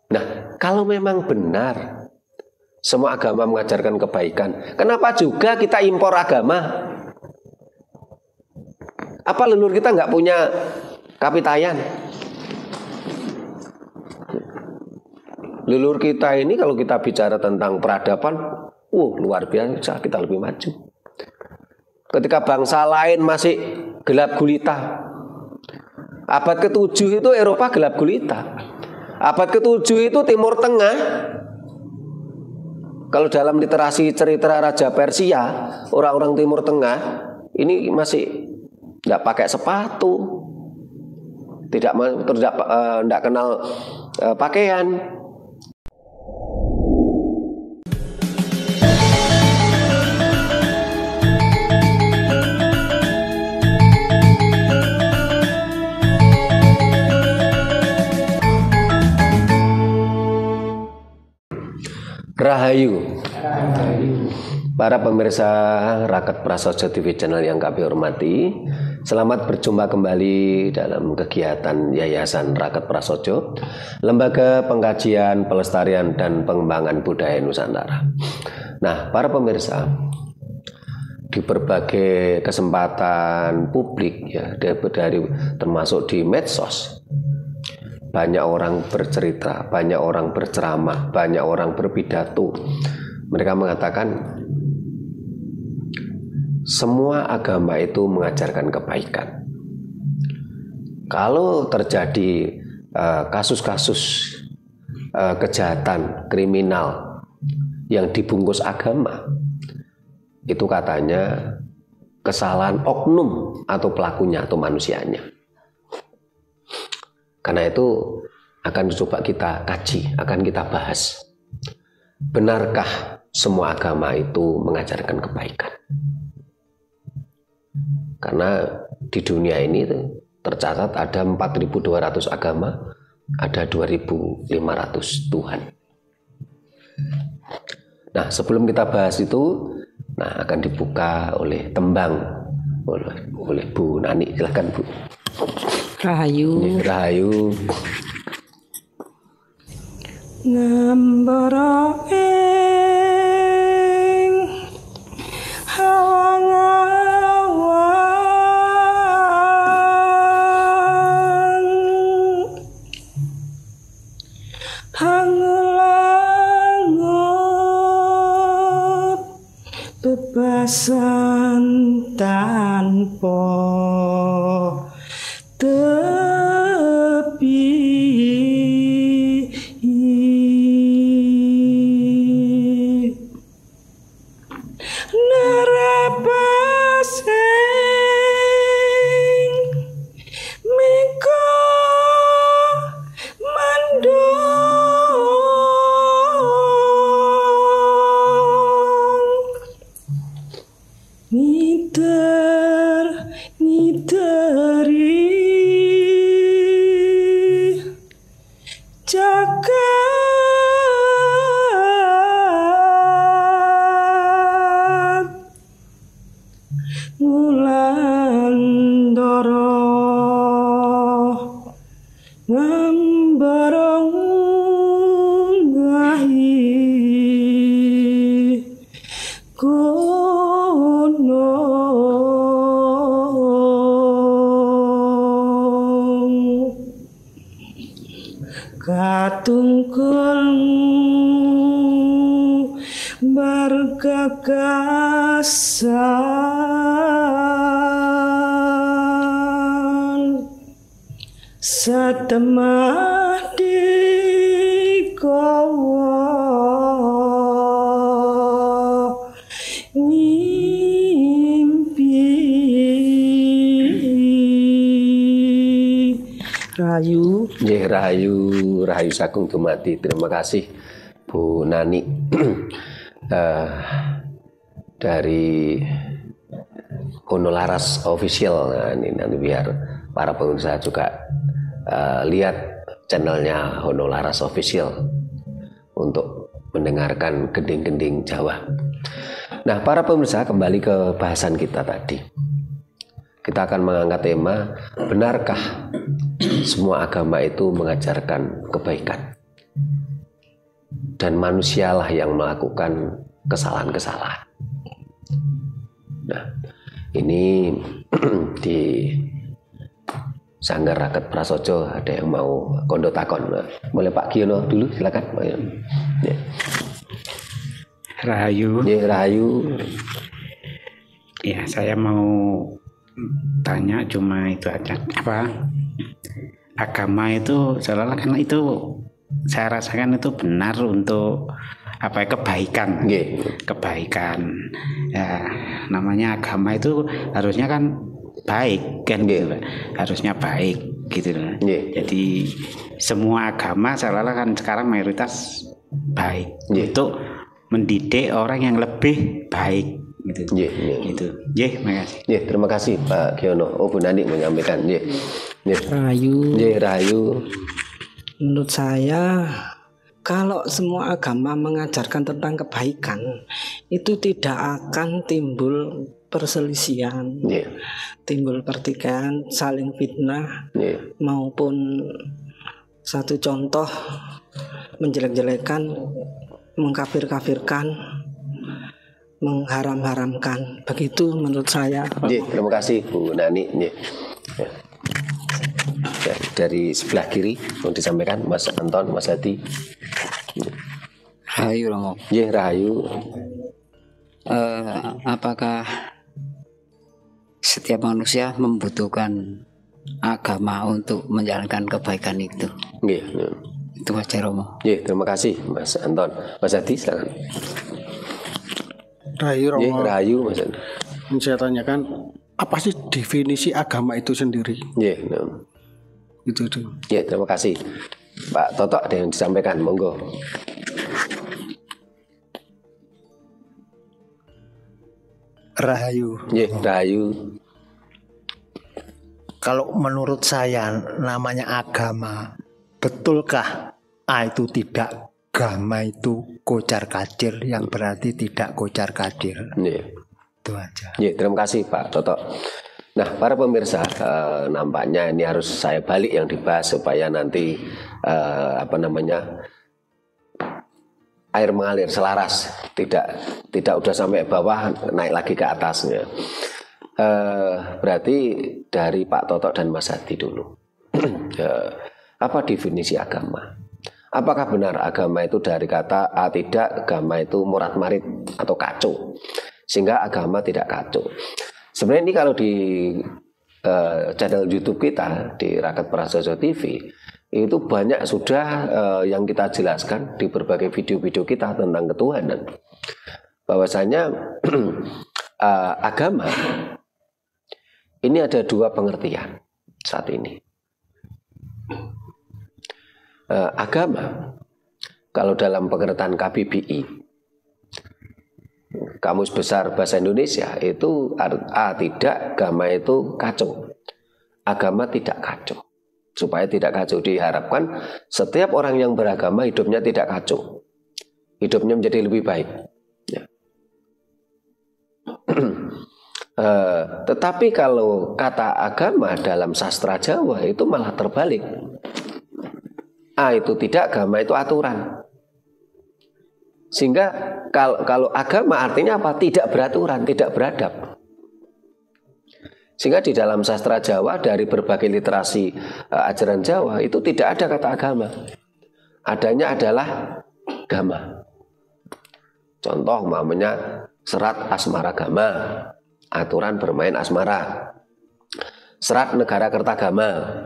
Nah, kalau memang benar semua agama mengajarkan kebaikan, kenapa juga kita impor agama? Apa leluhur kita nggak punya kapitayan? Leluhur kita ini kalau kita bicara tentang peradaban, luar biasa, kita lebih maju. Ketika bangsa lain masih gelap gulita, abad ke-7 itu Eropa gelap gulita. Abad ke-7 itu Timur Tengah. Kalau dalam literasi cerita Raja Persia, orang-orang Timur Tengah ini masih tidak pakai sepatu, tidak kenal pakaian. Rahayu. Para pemirsa Raket Prasojo TV channel yang kami hormati, selamat berjumpa kembali dalam kegiatan Yayasan Raket Prasojo, Lembaga Pengkajian, Pelestarian dan Pengembangan Budaya Nusantara. Nah, para pemirsa, di berbagai kesempatan publik ya, dari termasuk di medsos, banyak orang bercerita, banyak orang berceramah, banyak orang berpidato. Mereka mengatakan semua agama itu mengajarkan kebaikan. Kalau terjadi kasus-kasus kejahatan kriminal yang dibungkus agama, itu katanya kesalahan oknum atau pelakunya atau manusianya. Karena itu akan coba kita kaji, akan kita bahas. Benarkah semua agama itu mengajarkan kebaikan? Karena di dunia ini tercatat ada 4.200 agama, ada 2.500 Tuhan. Nah, sebelum kita bahas itu, akan dibuka oleh tembang oleh Bu Nani. Silakan Bu. Rahayu. Rahayu. Ngambara ing hawang-hawang hangulangut bebasan tanpa tepi nerapasing miko mandong ngiteri jagat Wulandara ngambarang ngahi gunung katungkul bergagasan satemah dikowo ngimpi. Rahayu. Rahayu Sagung Dumadi. Terima kasih Bu Nani dari Honolaras Official. Nah, ini nanti biar para pemirsa juga lihat channelnya Honolaras Official untuk mendengarkan gending-gending Jawa. Nah, para pemirsa, kembali ke bahasan kita tadi. Kita akan mengangkat tema, benarkah semua agama itu mengajarkan kebaikan? dan manusialah yang melakukan kesalahan-kesalahan. Nah, ini di Sanggar Raket Prasojo ada yang mau kondo takon. Nah, boleh Pak Giono dulu, silakan. Ya. Rahayu. Ya, Rahayu. Ya, saya mau tanya cuma itu aja. Apa? Agama itu seolah-olah kan itu saya rasakan itu benar untuk apa kebaikan. Kebaikan. Ya, namanya agama itu harusnya kan baik kan gitu, harusnya baik gitu. Jadi semua agama seolah-olah kan sekarang mayoritas baik untuk mendidik orang yang lebih baik gitu. Gitu. Makasih. Terima kasih Pak Giono. Oh, Bu Nani menyampaikan. Rahayu. Rahayu. Menurut saya kalau semua agama mengajarkan tentang kebaikan, itu tidak akan timbul perselisihan, timbul pertikaian, saling fitnah, maupun satu contoh menjelek-jelekan, mengkafir-kafirkan, mengharam-haramkan. Begitu menurut saya. Terima kasih Bu Nani. Dari sebelah kiri mau disampaikan Mas Anton, Mas Hadi. Rahayu Romo. Rahayu. Apakah setiap manusia membutuhkan agama untuk menjalankan kebaikan itu? Itu aja Romo. Terima kasih Mas Anton. Mas Hadi silakan. Rahayu Romo. Rahayu Mas Hadi. Saya tanyakan, apa sih definisi agama itu sendiri? Itu. Terima kasih Pak Toto, ada yang disampaikan, monggo. Rahayu. Rahayu. Kalau menurut saya namanya agama, betulkah itu tidak agama itu kocar kacir, yang berarti tidak kocar kacir? Itu aja. Terima kasih Pak Toto. Nah, para pemirsa, nampaknya ini harus saya balik yang dibahas supaya nanti air mengalir selaras, tidak udah sampai bawah naik lagi ke atasnya. Berarti dari Pak Toto dan Mas Hadi dulu. Apa definisi agama? Apakah benar agama itu dari kata tidak, agama itu murat-marit atau kacau, sehingga agama tidak kacau? Sebenarnya ini kalau di channel YouTube kita di Raket Prasojo TV itu banyak sudah yang kita jelaskan di berbagai video-video kita tentang ketuhanan. Bahwasanya agama ini ada dua pengertian saat ini. Agama kalau dalam pengertian KBBI, Kamus Besar Bahasa Indonesia, itu tidak, agama itu kacau. Agama tidak kacau. Supaya tidak kacau diharapkan setiap orang yang beragama hidupnya tidak kacau. Hidupnya menjadi lebih baik. Tetapi kalau kata agama dalam sastra Jawa itu malah terbalik. Itu tidak, agama itu aturan. Sehingga kalau agama artinya apa? Tidak beraturan, tidak beradab. Sehingga di dalam sastra Jawa dari berbagai literasi ajaran Jawa itu tidak ada kata agama. Adanya adalah gama. Contoh umpamanya serat asmaragama, aturan bermain asmara. Serat negara kertagama.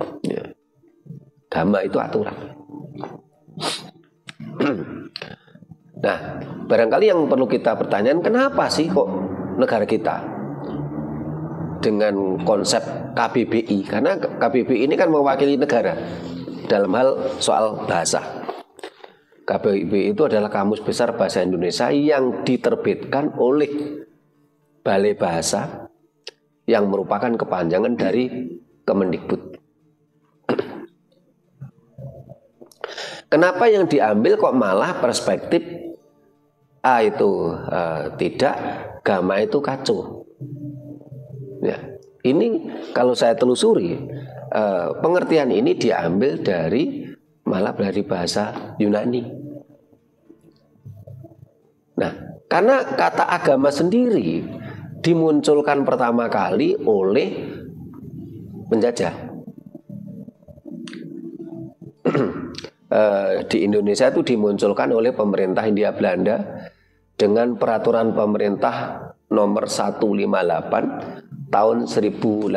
Gama itu aturan. Nah, barangkali yang perlu kita pertanyakan, kenapa sih kok negara kita dengan konsep KBBI? Karena KBBI ini kan mewakili negara dalam hal soal bahasa. KBBI itu adalah Kamus Besar Bahasa Indonesia yang diterbitkan oleh Balai Bahasa yang merupakan kepanjangan dari Kemendikbud. Kenapa yang diambil kok malah perspektif itu tidak, agama itu kacau? Ini kalau saya telusuri, pengertian ini diambil dari malah dari bahasa Yunani. Nah, karena kata agama sendiri dimunculkan pertama kali oleh penjajah. Di Indonesia itu dimunculkan oleh pemerintah Hindia Belanda dengan peraturan pemerintah nomor 158 tahun 1891.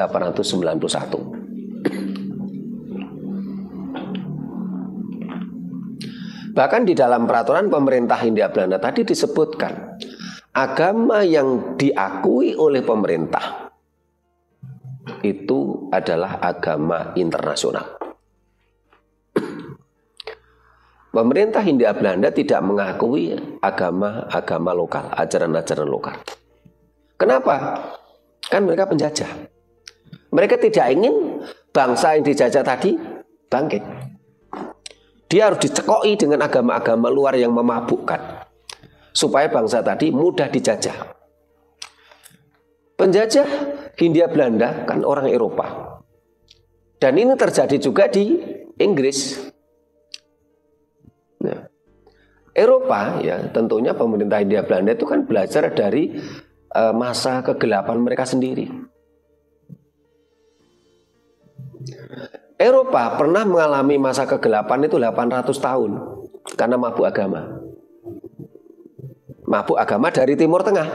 Bahkan di dalam peraturan pemerintah Hindia Belanda tadi disebutkan agama yang diakui oleh pemerintah itu adalah agama internasional. Pemerintah Hindia Belanda tidak mengakui agama-agama lokal, ajaran-ajaran lokal. Kenapa? Kan mereka penjajah. Mereka tidak ingin bangsa yang dijajah tadi bangkit. Dia harus dicekoki dengan agama-agama luar yang memabukkan, supaya bangsa tadi mudah dijajah. Penjajah Hindia Belanda kan orang Eropa. Dan ini terjadi juga di Inggris. Nah, Eropa ya tentunya pemerintah Hindia Belanda itu kan belajar dari masa kegelapan mereka sendiri. Eropa pernah mengalami masa kegelapan itu 800 tahun karena mabuk agama. Mabuk agama dari Timur Tengah.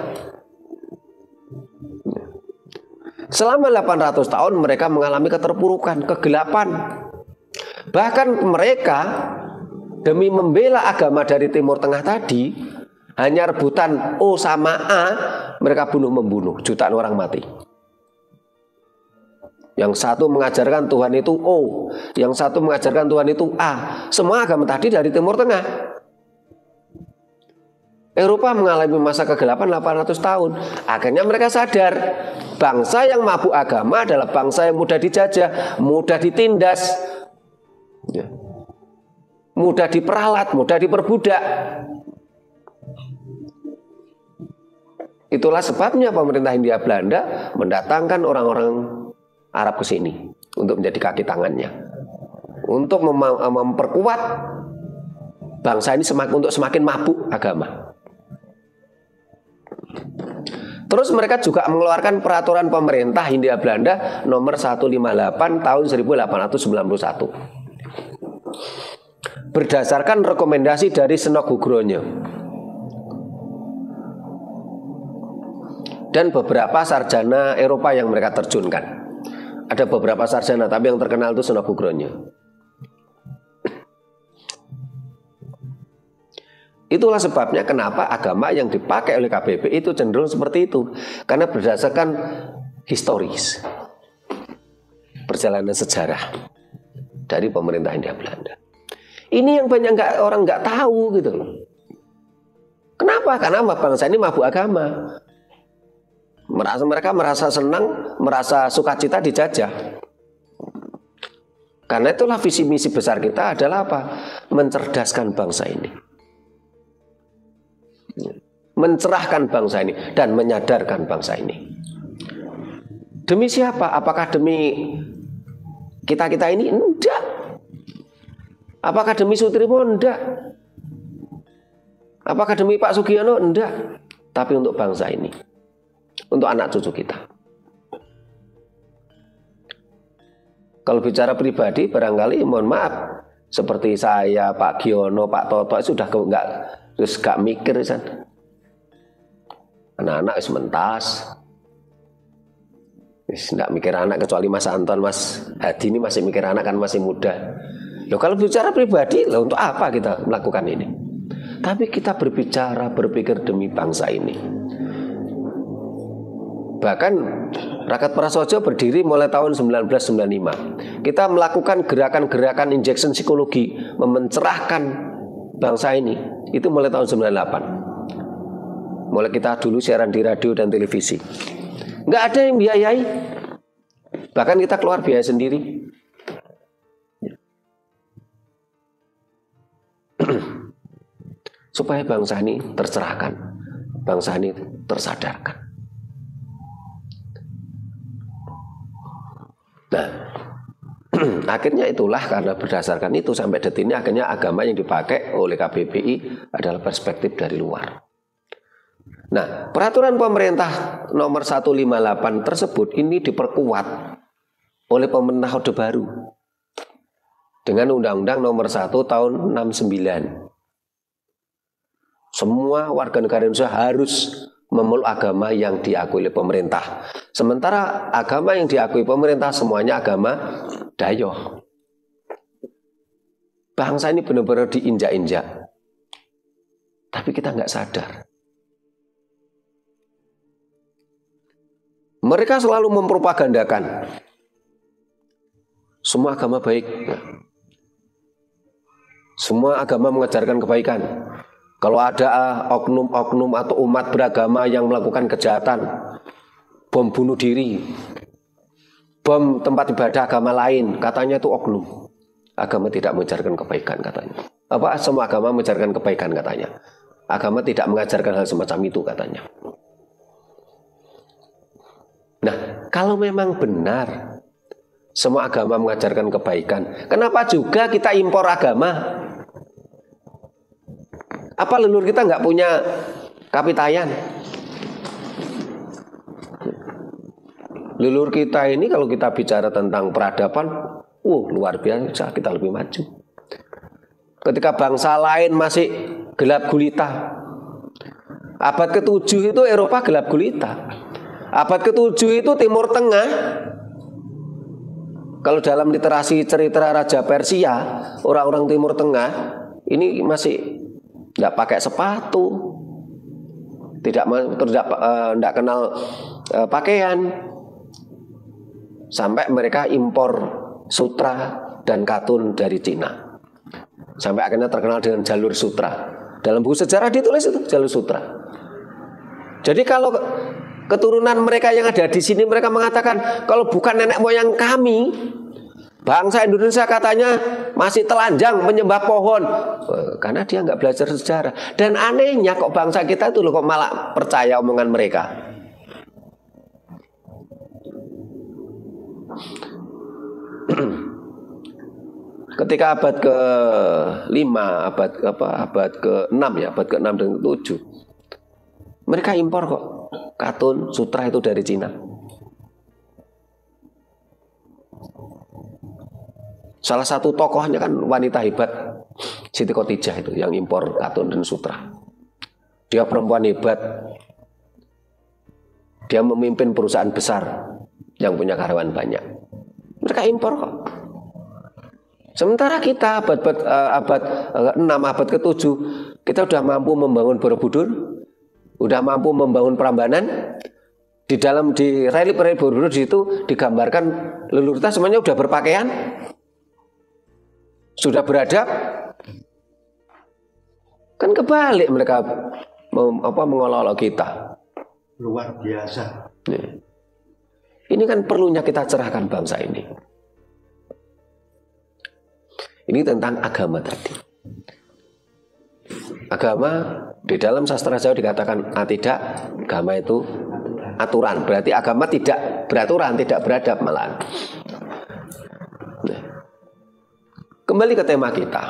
Selama 800 tahun mereka mengalami keterpurukan, kegelapan. Bahkan mereka demi membela agama dari Timur Tengah tadi, hanya rebutan O sama A, mereka bunuh-membunuh, jutaan orang mati. Yang satu mengajarkan Tuhan itu O, yang satu mengajarkan Tuhan itu A. Semua agama tadi dari Timur Tengah. Eropa mengalami masa kegelapan 800 tahun. Akhirnya mereka sadar, bangsa yang mabuk agama adalah bangsa yang mudah dijajah, mudah ditindas, mudah diperalat, mudah diperbudak. Itulah sebabnya pemerintah Hindia Belanda mendatangkan orang-orang Arab ke sini untuk menjadi kaki tangannya, untuk memperkuat bangsa ini untuk semakin mabuk agama. Terus mereka juga mengeluarkan peraturan pemerintah Hindia Belanda nomor 158 tahun 1891 berdasarkan rekomendasi dari Senok Gugronyo dan beberapa sarjana Eropa yang mereka terjunkan. Ada beberapa sarjana, tapi yang terkenal itu Senok Gugronyo. Itulah sebabnya kenapa agama yang dipakai oleh KBBI itu cenderung seperti itu, karena berdasarkan historis, perjalanan sejarah dari pemerintah Hindia Belanda. Ini yang banyak orang nggak tahu gitu loh. Kenapa? Karena bangsa ini mabuk agama. Mereka merasa senang, merasa sukacita dijajah. Karena itulah visi misi besar kita adalah apa? Mencerdaskan bangsa ini, mencerahkan bangsa ini, dan menyadarkan bangsa ini. Demi siapa? Apakah demi kita-kita ini? Enggak. Apakah demi Sutrimo? Enggak. Apakah demi Pak Sugiono? Enggak. Tapi untuk bangsa ini, untuk anak cucu kita. Kalau bicara pribadi, barangkali mohon maaf, seperti saya, Pak Giono, Pak Toto sudah nggak mikir kan. Anak-anak wis mentas, wis nggak mikir anak, kecuali Mas Anton, Mas Hadi ini masih mikir anak kan, masih muda. Loh, kalau bicara pribadi, loh, untuk apa kita melakukan ini? Tapi kita berpikir demi bangsa ini. Bahkan Rakat Prasojo berdiri mulai tahun 1995. Kita melakukan gerakan-gerakan injection psikologi, mencerahkan bangsa ini, itu mulai tahun 98. Mulai kita dulu siaran di radio dan televisi. Nggak ada yang biayai. Bahkan kita keluar biaya sendiri. Supaya bangsa ini tercerahkan, bangsa ini tersadarkan. Nah, akhirnya itulah karena berdasarkan itu sampai detik ini akhirnya agama yang dipakai oleh KBBI adalah perspektif dari luar. Nah, peraturan pemerintah nomor 158 tersebut ini diperkuat oleh pemerintah Orde Baru dengan Undang-Undang nomor 1 tahun 69. Semua warga negara Indonesia harus memeluk agama yang diakui oleh pemerintah. Sementara agama yang diakui pemerintah semuanya agama Dayoh. Bangsa ini benar-benar diinjak-injak. Tapi kita nggak sadar. Mereka selalu mempropagandakan semua agama baik. Semua agama mengajarkan kebaikan. Kalau ada oknum-oknum atau umat beragama yang melakukan kejahatan, bom bunuh diri, bom tempat ibadah agama lain, katanya itu oknum. Agama tidak mengajarkan kebaikan katanya. Apa? Semua agama mengajarkan kebaikan katanya. Agama tidak mengajarkan hal semacam itu katanya. Nah, kalau memang benar semua agama mengajarkan kebaikan, kenapa juga kita impor agama? Apa leluhur kita nggak punya kapitayan? Leluhur kita ini kalau kita bicara tentang peradaban, luar biasa, kita lebih maju. Ketika bangsa lain masih gelap gulita, abad ke-7 itu Eropa gelap gulita. Abad ke-7 itu Timur Tengah. Kalau dalam literasi cerita Raja Persia, orang-orang Timur Tengah ini masih tidak pakai sepatu, tidak kenal pakaian, sampai mereka impor sutra dan katun dari Cina, sampai akhirnya terkenal dengan jalur sutra. Dalam buku sejarah ditulis itu jalur sutra. Jadi kalau keturunan mereka yang ada di sini, mereka mengatakan kalau bukan nenek moyang kami, bangsa Indonesia katanya masih telanjang menyembah pohon, karena dia nggak belajar sejarah. Dan anehnya kok bangsa kita itu loh kok malah percaya omongan mereka. Ketika abad ke-5, abad ke-6 ya, abad ke-6 dan ke-7, mereka impor kok katun, sutra itu dari Cina. Salah satu tokohnya kan wanita hebat, Siti Khotijah itu yang impor katun dan sutra. Dia perempuan hebat. Dia memimpin perusahaan besar yang punya karyawan banyak. Mereka impor kok. Sementara kita abad ke-6, abad ke-7, kita udah mampu membangun Borobudur, udah mampu membangun Prambanan. Di relif Borobudur di situ digambarkan leluhur kita semuanya udah berpakaian, sudah beradab. Kan kebalik mereka mengolok-olok kita. Luar biasa. Ini kan perlunya kita cerahkan bangsa ini. Ini tentang agama tadi. Agama di dalam sastra Jawa dikatakan tidak, agama itu aturan. Berarti agama tidak beraturan, tidak beradab malahan. Nah, kembali ke tema kita.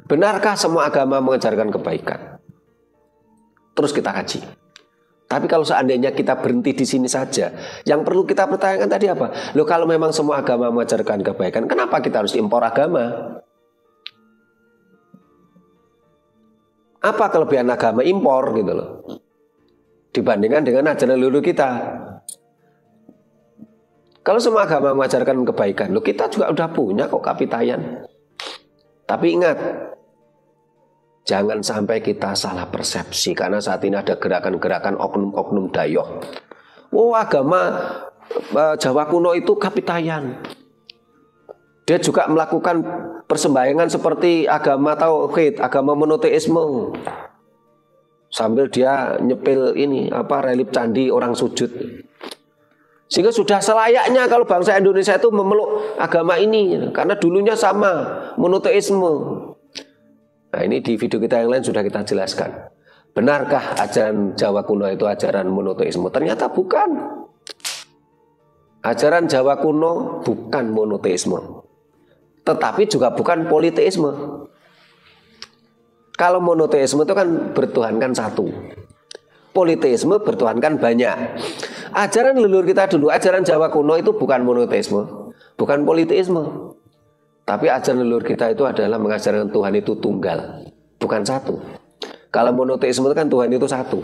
Benarkah semua agama mengajarkan kebaikan? Terus kita kaji. Tapi kalau seandainya kita berhenti di sini saja, yang perlu kita pertanyakan tadi apa? Loh, kalau memang semua agama mengajarkan kebaikan, kenapa kita harus impor agama? Apa kelebihan agama impor gitu loh, dibandingkan dengan ajaran leluhur kita? Kalau semua agama mengajarkan kebaikan, loh kita juga udah punya kok kapitayan. Tapi ingat, jangan sampai kita salah persepsi, karena saat ini ada gerakan-gerakan oknum-oknum Dayoh. Agama Jawa kuno itu kapitayan. Dia juga melakukan persembahyangan seperti agama tauhid, agama monoteisme. Sambil dia nyepil relif candi orang sujud. Sehingga sudah selayaknya kalau bangsa Indonesia itu memeluk agama ini, karena dulunya sama, monoteisme. Nah, ini di video kita yang lain sudah kita jelaskan. Benarkah ajaran Jawa kuno itu ajaran monoteisme? Ternyata bukan. Ajaran Jawa kuno bukan monoteisme, tetapi juga bukan politeisme. Kalau monoteisme itu kan bertuhankan satu. Politeisme bertuhankan banyak. Ajaran leluhur kita dulu, ajaran Jawa kuno itu bukan monoteisme, bukan politeisme. Tapi ajaran leluhur kita itu adalah mengajarkan Tuhan itu tunggal, bukan satu. Kalau monoteisme itu kan Tuhan itu satu.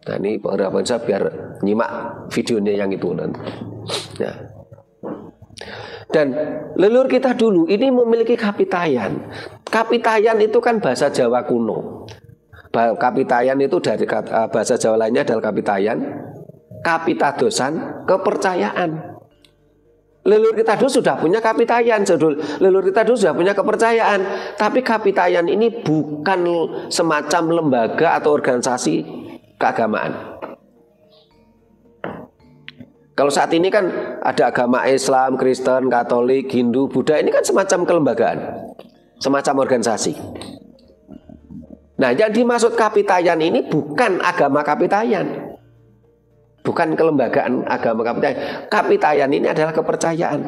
Nah ini harapan saya biar nyimak videonya yang itu nanti. Nah. Dan leluhur kita dulu ini memiliki kapitayan. Kapitayan itu kan bahasa Jawa kuno. Kapitayan itu dari bahasa Jawa lainnya adalah kapitayan, kapitadosan, kepercayaan. Leluhur kita dulu sudah punya kapitayan, leluhur kita dulu sudah punya kepercayaan. Tapi kapitayan ini bukan semacam lembaga atau organisasi keagamaan. Kalau saat ini kan ada agama Islam, Kristen, Katolik, Hindu, Buddha, ini kan semacam kelembagaan, semacam organisasi. Nah, yang dimaksud kapitayan ini bukan agama kapitayan, bukan kelembagaan agama kapitayan. Kapitayan ini adalah kepercayaan,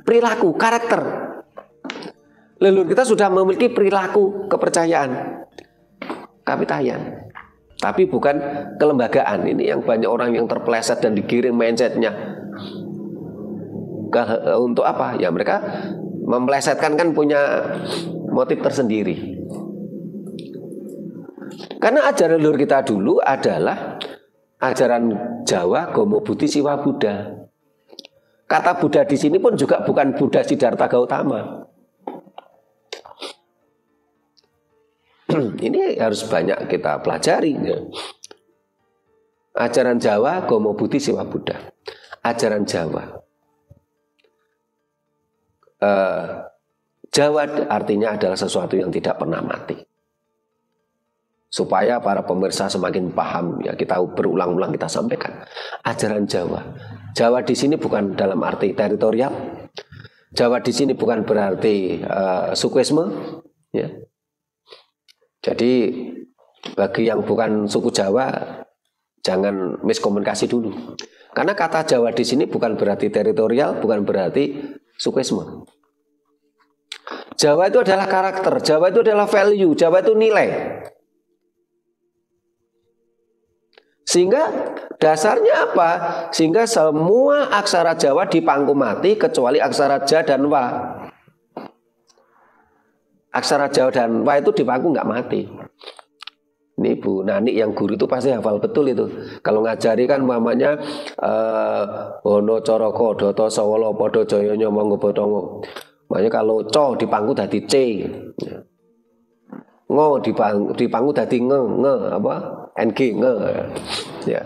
perilaku, karakter. Leluhur kita sudah memiliki perilaku kepercayaan, kapitayan. Tapi bukan kelembagaan. Ini yang banyak orang yang terpeleset dan digiring mindsetnya. Untuk apa? Ya mereka memelesetkan kan punya motif tersendiri. Karena ajaran leluhur kita dulu adalah ajaran Jawa Gomo Buddhi Siwa Buddha. Kata Buddha di sini pun juga bukan Buddha Siddhartha Gautama. Ini harus banyak kita pelajari. Ajaran Jawa Gomo Buddhi Siwa Buddha. Ajaran Jawa. Jawa artinya adalah sesuatu yang tidak pernah mati. Supaya para pemirsa semakin paham, ya kita berulang-ulang kita sampaikan. Ajaran Jawa. Jawa di sini bukan dalam arti teritorial. Jawa di sini bukan berarti sukuisme, ya. Jadi bagi yang bukan suku Jawa jangan miskomunikasi dulu. Karena kata Jawa di sini bukan berarti teritorial, bukan berarti sukuisme. Jawa itu adalah karakter, Jawa itu adalah value, Jawa itu nilai. Sehingga dasarnya apa? Sehingga semua aksara Jawa dipangku mati kecuali aksara Ja dan Wa. Aksara Jawa dan Wa itu dipangku nggak mati. Ini Bu Nani yang guru itu pasti hafal betul itu. Kalau ngajari kan mamanya Ono Coroko Doto Sawolo Podo Joyonyo Monggo Bodongo. Makanya kalau co dipangku dadi C. Ngo dipangku dadi nge apa? NG nge. Ya.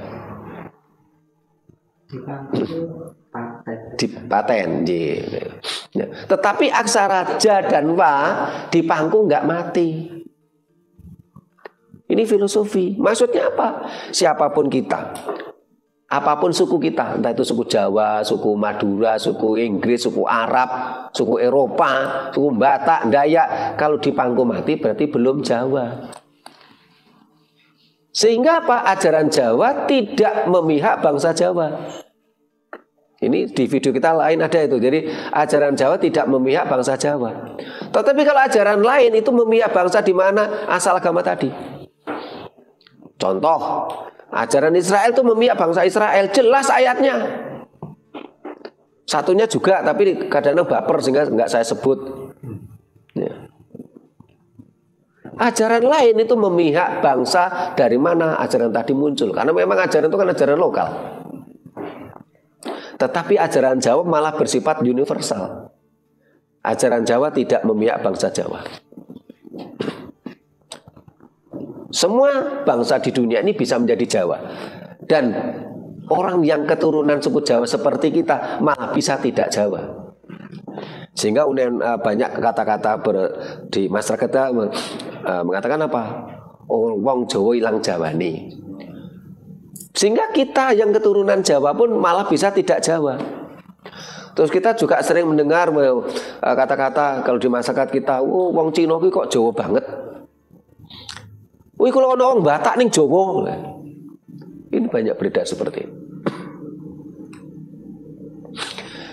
Di paten. Ya. Tetapi aksara Ja dan Wa dipangku nggak mati. Ini filosofi. Maksudnya apa? Siapapun kita, apapun suku kita, entah itu suku Jawa, suku Madura, suku Inggris, suku Arab, suku Eropa, suku Batak, Dayak, kalau dipangku mati berarti belum Jawa. Sehingga apa? Ajaran Jawa tidak memihak bangsa Jawa. Ini di video kita lain ada itu. Jadi ajaran Jawa tidak memihak bangsa Jawa. Tetapi kalau ajaran lain itu memihak bangsa di mana asal agama tadi. Contoh, ajaran Israel itu memihak bangsa Israel, jelas ayatnya. Satunya juga, tapi kadang-kadang baper sehingga nggak saya sebut. Ya. Ajaran lain itu memihak bangsa dari mana ajaran tadi muncul. Karena memang ajaran itu kan ajaran lokal. Tetapi ajaran Jawa malah bersifat universal. Ajaran Jawa tidak memihak bangsa Jawa. Semua bangsa di dunia ini bisa menjadi Jawa. Dan orang yang keturunan suku Jawa seperti kita malah bisa tidak Jawa. Sehingga banyak kata-kata di masyarakat kita mengatakan apa? Oh, wong Jawa ilang Jawane. Sehingga kita yang keturunan Jawa pun malah bisa tidak Jawa. Terus kita juga sering mendengar kata-kata kalau di masyarakat kita, oh, wong Cina ki kok Jawa banget. Wih, kalau ada orang Batak nih Jawa. Ini banyak beredar seperti ini.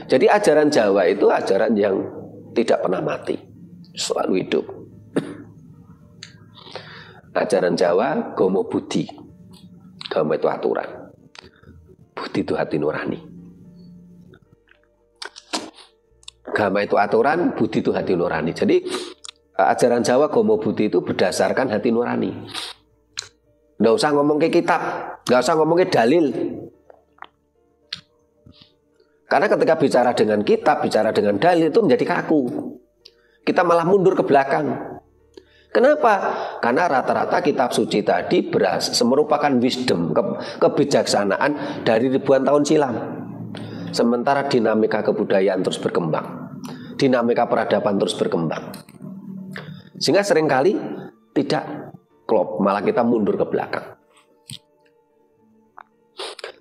Jadi ajaran Jawa itu ajaran yang tidak pernah mati, selalu hidup. Ajaran Jawa Gomo Budi. Gomo itu aturan, Budi itu hati nurani. Agama itu aturan, Budi itu hati nurani. Jadi ajaran Jawa Gomo Budi itu berdasarkan hati nurani. Nggak usah ngomong ke kitab, nggak usah ngomong ke dalil. Karena ketika bicara dengan kitab, bicara dengan dalil itu menjadi kaku. Kita malah mundur ke belakang. Kenapa? Karena rata-rata kitab suci tadi merupakan wisdom, kebijaksanaan dari ribuan tahun silam. Sementara dinamika kebudayaan terus berkembang, dinamika peradaban terus berkembang, sehingga seringkali tidak klop, malah kita mundur ke belakang.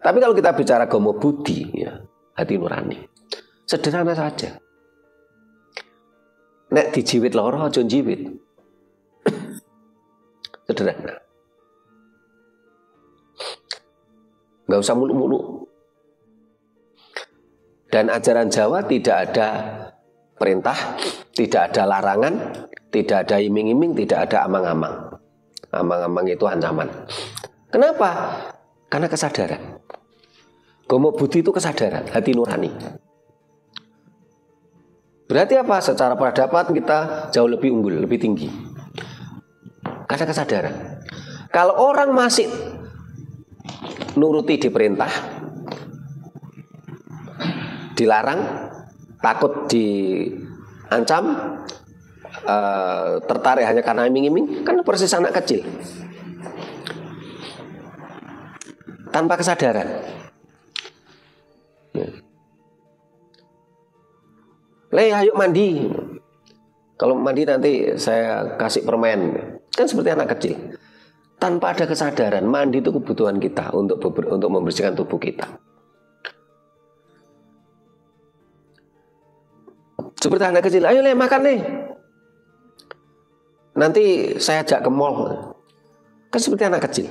Tapi kalau kita bicara Gomo Budi, ya, hati nurani, sederhana saja. Nek dijiwit loro aja jiwit. Sederhana. Nggak usah muluk-muluk. Dan ajaran Jawa tidak ada perintah, tidak ada larangan, tidak ada iming-iming, tidak ada amang-amang. Amang-amang itu ancaman. Kenapa? Karena kesadaran. Gomo Budi itu kesadaran, hati nurani. Berarti apa? Secara peradaban kita jauh lebih unggul, lebih tinggi. Karena kesadaran. Kalau orang masih nuruti diperintah, dilarang, takut diancam, tertarik hanya karena iming-iming, kan persis anak kecil tanpa kesadaran. Ayo mandi. Kalau mandi nanti saya kasih permen. Kan seperti anak kecil. Tanpa ada kesadaran, mandi itu kebutuhan kita untuk membersihkan tubuh kita. Seperti anak kecil, ayo makan nih. Nanti saya ajak ke mall. Kan seperti anak kecil.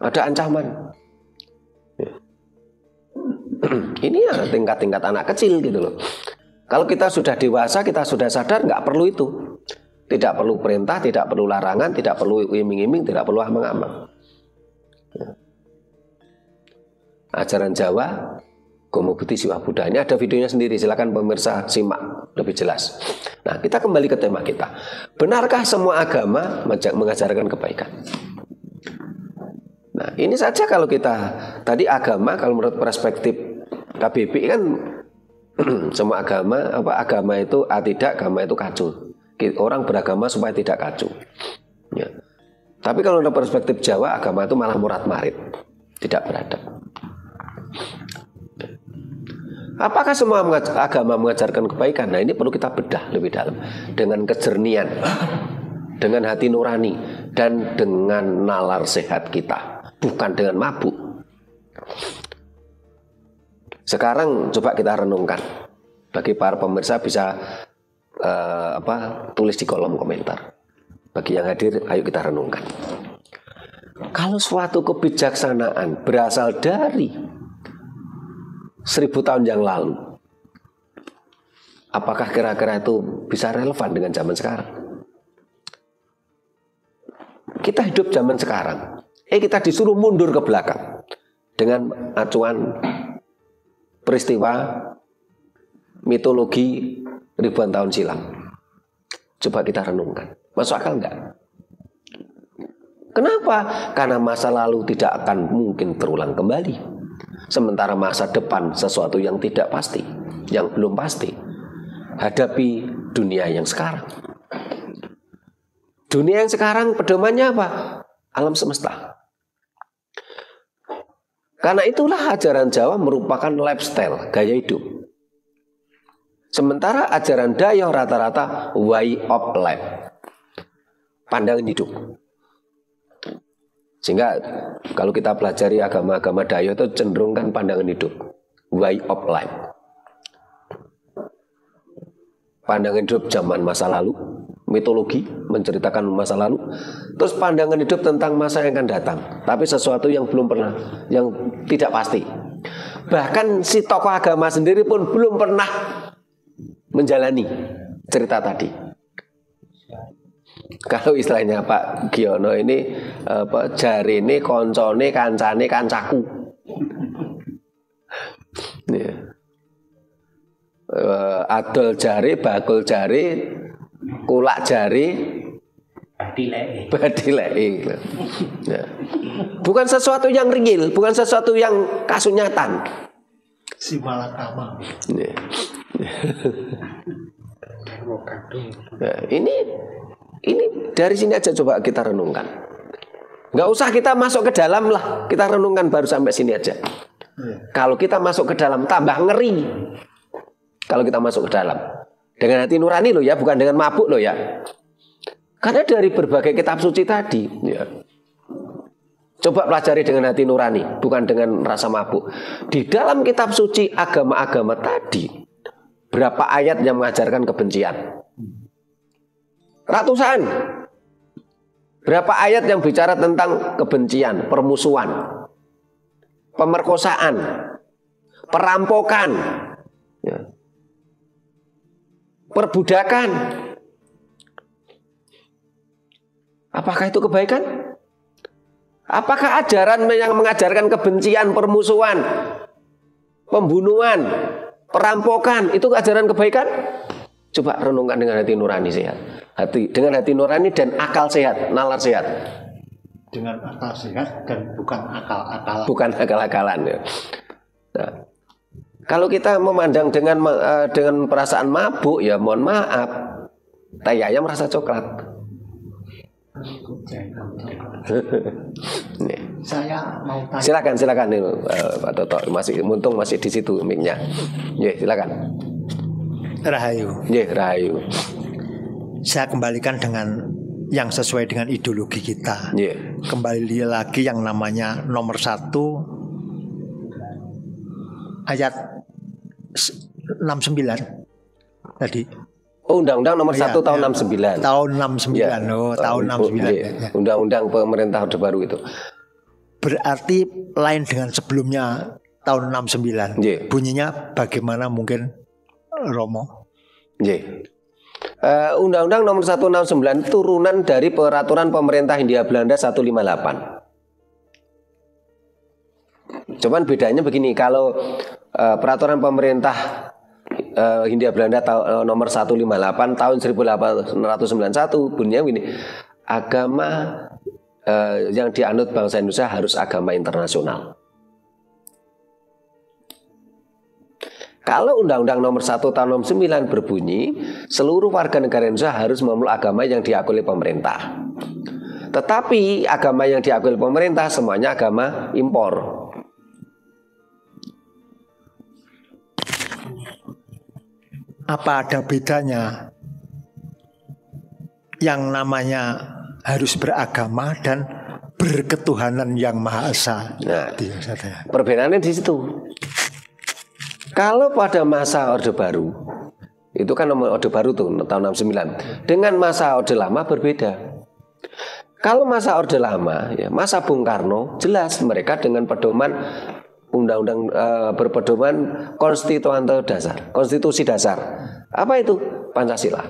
Ada ancaman. Ini ya tingkat-tingkat anak kecil gitu loh. Kalau kita sudah dewasa, kita sudah sadar, nggak perlu itu. Tidak perlu perintah, tidak perlu larangan, tidak perlu iming-iming, tidak perlu amang-amang. Ajaran Jawa Gomo Budi Siwa Buddha. Ini ada videonya sendiri, silakan pemirsa simak lebih jelas. Nah, kita kembali ke tema kita. Benarkah semua agama mengajarkan kebaikan? Nah, ini saja kalau kita tadi agama, kalau menurut perspektif KBBI kan semua agama itu tidak, agama itu kacau. Orang beragama supaya tidak kacau. Ya. Tapi kalau menurut perspektif Jawa, agama itu malah murat-marit, tidak beradab. Apakah semua agama mengajarkan kebaikan? Nah, ini perlu kita bedah lebih dalam dengan kejernihan, dengan hati nurani, dan dengan nalar sehat kita, bukan dengan mabuk. Sekarang coba kita renungkan. Bagi para pemirsa bisa tulis di kolom komentar. Bagi yang hadir, ayo kita renungkan. Kalau suatu kebijaksanaan berasal dari 1000 tahun yang lalu, apakah kira-kira itu bisa relevan dengan zaman sekarang? Kita hidup zaman sekarang, kita disuruh mundur ke belakang dengan acuan peristiwa mitologi ribuan tahun silam. Coba kita renungkan, masuk akal enggak? Kenapa? Karena masa lalu tidak akan mungkin terulang kembali. Sementara masa depan sesuatu yang tidak pasti, yang belum pasti. Hadapi dunia yang sekarang. Dunia yang sekarang pedomannya apa? Alam semesta. Karena itulah ajaran Jawa merupakan lifestyle, gaya hidup. Sementara ajaran Dayak rata-rata way of life, pandangan hidup. Sehingga kalau kita pelajari agama-agama Dayak itu cenderung kan pandangan hidup, way of life. Pandangan hidup zaman masa lalu, mitologi menceritakan masa lalu, terus pandangan hidup tentang masa yang akan datang, tapi sesuatu yang belum pernah, yang tidak pasti. Bahkan si tokoh agama sendiri pun belum pernah menjalani cerita tadi. Kalau istilahnya Pak Giono ini jarine koncone kancane kancaku. Ya. Adol jari, bakul jari, kulak jari, badilei. Ya. Bukan sesuatu yang real, bukan sesuatu yang kasunyatan. Si malakama. Ya. Nah, ini dari sini aja coba kita renungkan. Nggak usah kita masuk ke dalam lah, kita renungkan baru sampai sini aja. Kalau kita masuk ke dalam tambah ngeri. Kalau kita masuk ke dalam dengan hati nurani loh ya, bukan dengan mabuk loh ya. Karena dari berbagai kitab suci tadi, ya. Coba pelajari dengan hati nurani, bukan dengan rasa mabuk. Di dalam kitab suci agama-agama tadi, berapa ayat yang mengajarkan kebencian? Ratusan. Berapa ayat yang bicara tentang kebencian, permusuhan, pemerkosaan, perampokan, ya. Perbudakan. Apakah itu kebaikan? Apakah ajaran yang mengajarkan kebencian, permusuhan, pembunuhan, perampokan itu ajaran kebaikan? Coba renungkan dengan hati nurani sehat. Dengan hati nurani dan akal sehat, nalar sehat. Dengan akal sehat dan bukan akal-akalan. Bukan akal-akalan ya. Nah, kalau kita memandang dengan perasaan mabuk, ya mohon maaf, tai ayam rasa coklat. Saya mau tanya. Silakan nih, Pak Toto, muntung masih di situ mic-nya. Ya, silakan. Rahayu. Ya, Rahayu. Saya kembalikan dengan yang sesuai dengan ideologi kita. Ya. Kembali lagi yang namanya nomor 1 ayat 69 tadi. Undang-Undang nomor 1 tahun 69. Tahun 69. Ya. Tahun 69. Ya. Undang-Undang pemerintah Orde Baru itu. Berarti lain dengan sebelumnya tahun 69. Ya. Bunyinya bagaimana mungkin Romo? Ya. Undang-Undang nomor 169 turunan dari peraturan pemerintah Hindia Belanda 158. Cuman bedanya begini, kalau peraturan pemerintah Hindia Belanda nomor 158 tahun 1891 bunyinya begini, agama yang dianut bangsa Indonesia harus agama internasional. Kalau Undang-Undang nomor 1 tahun 69 berbunyi, seluruh warga negara Indonesia harus memeluk agama yang diakui oleh pemerintah. Tetapi agama yang diakui oleh pemerintah semuanya agama impor. Apa ada bedanya yang namanya harus beragama dan berketuhanan yang Maha Esa? Nah, perbedaannya di situ. Kalau pada masa Orde Baru, itu kan Orde Baru tuh tahun 69, dengan masa Orde Lama berbeda. Kalau masa Orde Lama, ya, masa Bung Karno, jelas mereka dengan pedoman undang-undang berpedoman konstitusi dasar. Apa itu? Pancasila.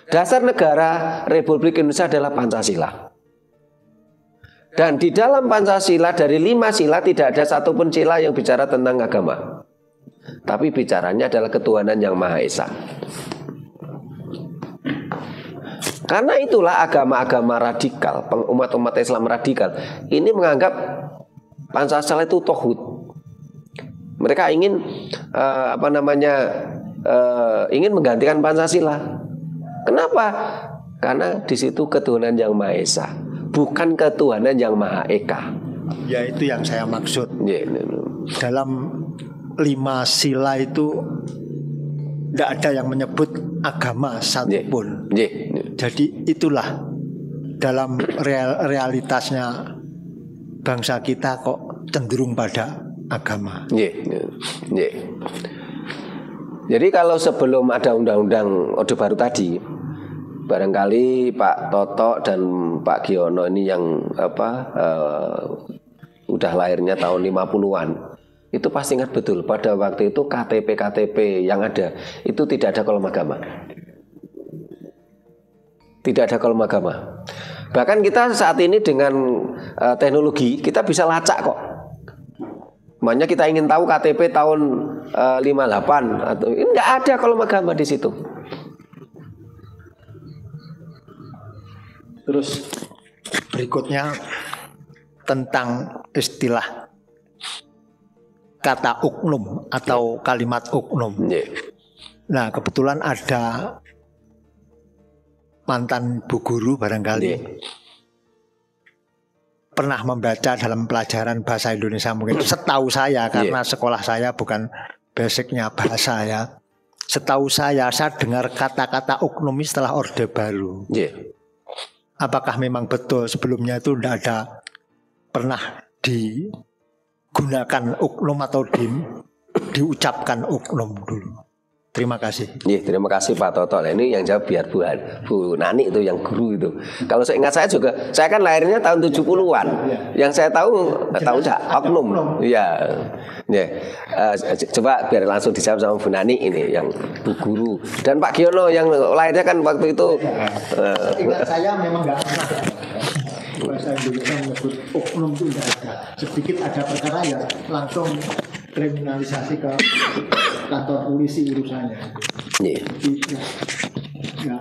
Dasar negara Republik Indonesia adalah Pancasila. Dan di dalam Pancasila dari 5 sila tidak ada satupun sila yang bicara tentang agama. Tapi bicaranya adalah ketuhanan yang Maha Esa. Karena itulah agama-agama radikal, umat-umat Islam radikal ini menganggap Pancasila itu tohut. Mereka ingin ingin menggantikan Pancasila. Kenapa? Karena di situ ketuhanan yang Maha Esa, bukan ketuhanan yang Maha Eka. Ya, itu yang saya maksud. Dalam 5 sila itu tidak ada yang menyebut agama satupun. Jadi itulah dalam realitasnya bangsa kita kok cenderung pada agama. Jadi kalau sebelum ada undang-undang Orde Baru tadi, barangkali Pak Toto dan Pak Giono ini yang udah lahirnya tahun 50-an. Itu pasti ingat betul pada waktu itu KTP yang ada itu tidak ada kolom agama. Tidak ada kolom agama. Bahkan kita saat ini dengan teknologi kita bisa lacak kok. Makanya kita ingin tahu KTP tahun 58 atau ini nggak ada kolom agama di situ. Terus berikutnya tentang istilah kata uknum atau kalimat uknum. Nah, kebetulan ada mantan bu guru barangkali pernah membaca dalam pelajaran bahasa Indonesia, mungkin setahu saya karena sekolah saya bukan basicnya bahasa ya. Setahu saya dengar kata-kata uknum setelah Orde Baru. Apakah memang betul sebelumnya itu tidak ada pernah digunakan uknum atau diucapkan uknum dulu? Terima kasih. Terima kasih Pak Toto. Ini yang jawab biar Bu Nani itu yang guru itu. Kalau saya ingat saya juga, saya kan lahirnya tahun 70-an. Yang saya tahu oknum. Iya. Coba biar langsung dijawab sama Bu Nani ini yang Bu Guru. Dan Pak Giono yang lahirnya kan waktu itu. Ingat saya memang nggak pernah. Bahasa Indonesia menyebut oknum itu tidak ada. Sedikit ada perkara ya langsung kriminalisasi ke kantor polisi urusannya. Ya,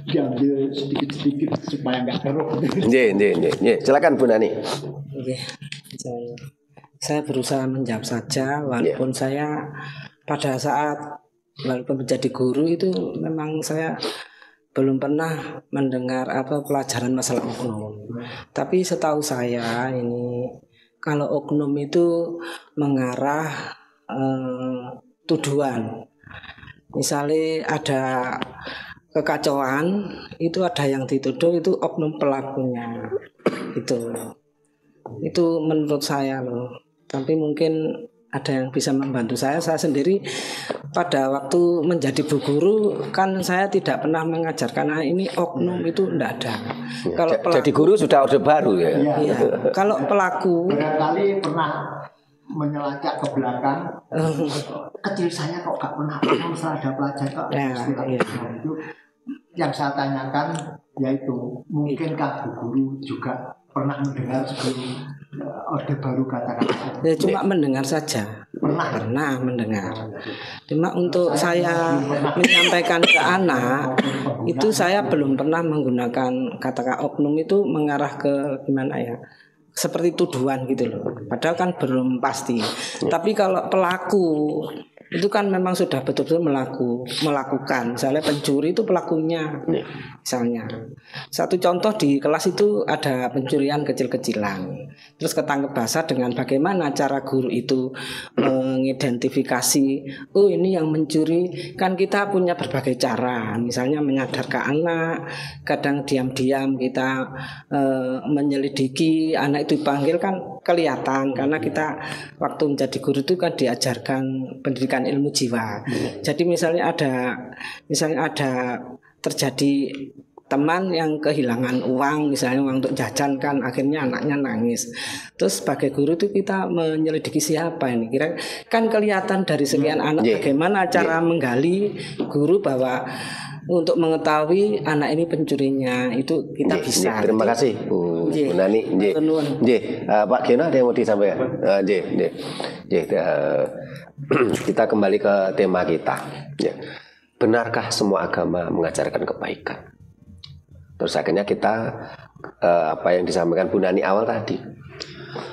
diambil sedikit-sedikit supaya nggak keruh. Silakan Bu Nani. Oke, saya berusaha menjawab saja, walaupun saya pada saat walaupun menjadi guru itu memang saya belum pernah mendengar pelajaran masalah oknum. Tapi setahu saya ini kalau oknum itu mengarah tuduhan. Misalnya ada kekacauan, itu ada yang dituduh itu oknum pelakunya. Itu menurut saya loh. Tapi mungkin ada yang bisa membantu saya. Saya sendiri pada waktu menjadi bu guru kan saya tidak pernah mengajarkan ini oknum itu tidak ada. Kalau pelaku, jadi guru sudah Orde Baru ya. Iya. Kalau pelaku barangkali pernah menyelacak ke belakang. Kecil saya kok gak pernah ada pelajar kok. Itu yang saya tanyakan yaitu mungkinkah bu guru juga pernah mendengar sebelum Orde Baru kata-kata? Ya, cuma mendengar saja. Pernah mendengar. Cuma untuk saya menyampaikan ke anak itu saya belum pernah menggunakan kata-kata oknum itu mengarah ke gimana ya? Seperti tuduhan gitu loh. Padahal kan belum pasti. Tapi kalau pelaku itu kan memang sudah betul-betul melakukan. Misalnya pencuri itu pelakunya. Misalnya satu contoh di kelas itu ada pencurian kecil-kecilan. Terus ketangkep basah dengan bagaimana cara guru itu mengidentifikasi, oh ini yang mencuri. Kan kita punya berbagai cara. Misalnya menyadarkan anak, kadang diam-diam kita menyelidiki. Anak itu dipanggil kan kelihatan karena kita waktu menjadi guru itu kan diajarkan pendidikan ilmu jiwa. Jadi misalnya ada terjadi teman yang kehilangan uang, misalnya uang untuk jajan kan akhirnya anaknya nangis. Terus sebagai guru itu kita menyelidiki siapa ini. Kira kan kelihatan dari sekian anak bagaimana cara menggali guru bahwa untuk mengetahui anak ini pencurinya itu kita bisa. Terima kasih Bu Nani. Pak Giono ada yang mau disampaikan? Kita kembali ke tema kita. Benarkah semua agama mengajarkan kebaikan? Terus akhirnya kita apa yang disampaikan Bu Nani awal tadi.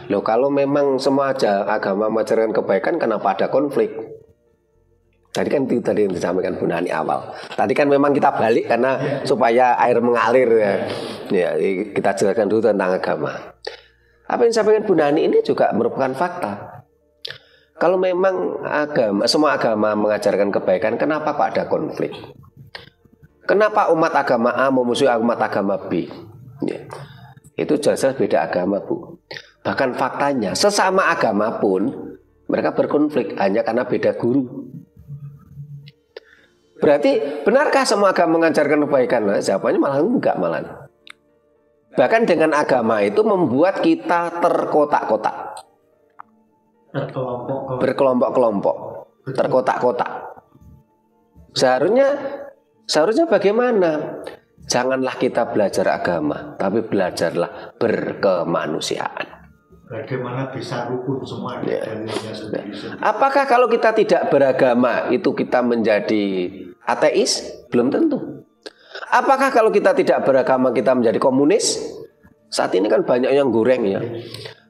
Loh kalau memang semua agama mengajarkan kebaikan, kenapa ada konflik? Tadi kan itu tadi yang disampaikan Bu Nani awal. Tadi kan memang kita balik karena supaya air mengalir ya. Kita jelaskan dulu tentang agama. Apa yang disampaikan Bu Nani ini juga merupakan fakta. Kalau memang semua agama mengajarkan kebaikan, kenapa kok ada konflik? Kenapa umat agama A memusuhi umat agama B? Itu jelas beda agama, Bu. Bahkan faktanya sesama agama pun mereka berkonflik hanya karena beda guru. Berarti benarkah semua agama mengajarkan kebaikan? Nah, jawabannya malah enggak malah. Bahkan dengan agama itu membuat kita terkotak-kotak, berkelompok-kelompok, terkotak-kotak. Seharusnya bagaimana? Janganlah kita belajar agama, tapi belajarlah berkemanusiaan. Bagaimana bisa rukun semua dalilnya sendiri. Apakah kalau kita tidak beragama itu kita menjadi ateis? Belum tentu. Apakah kalau kita tidak beragama kita menjadi komunis? Saat ini kan banyak yang goreng ya.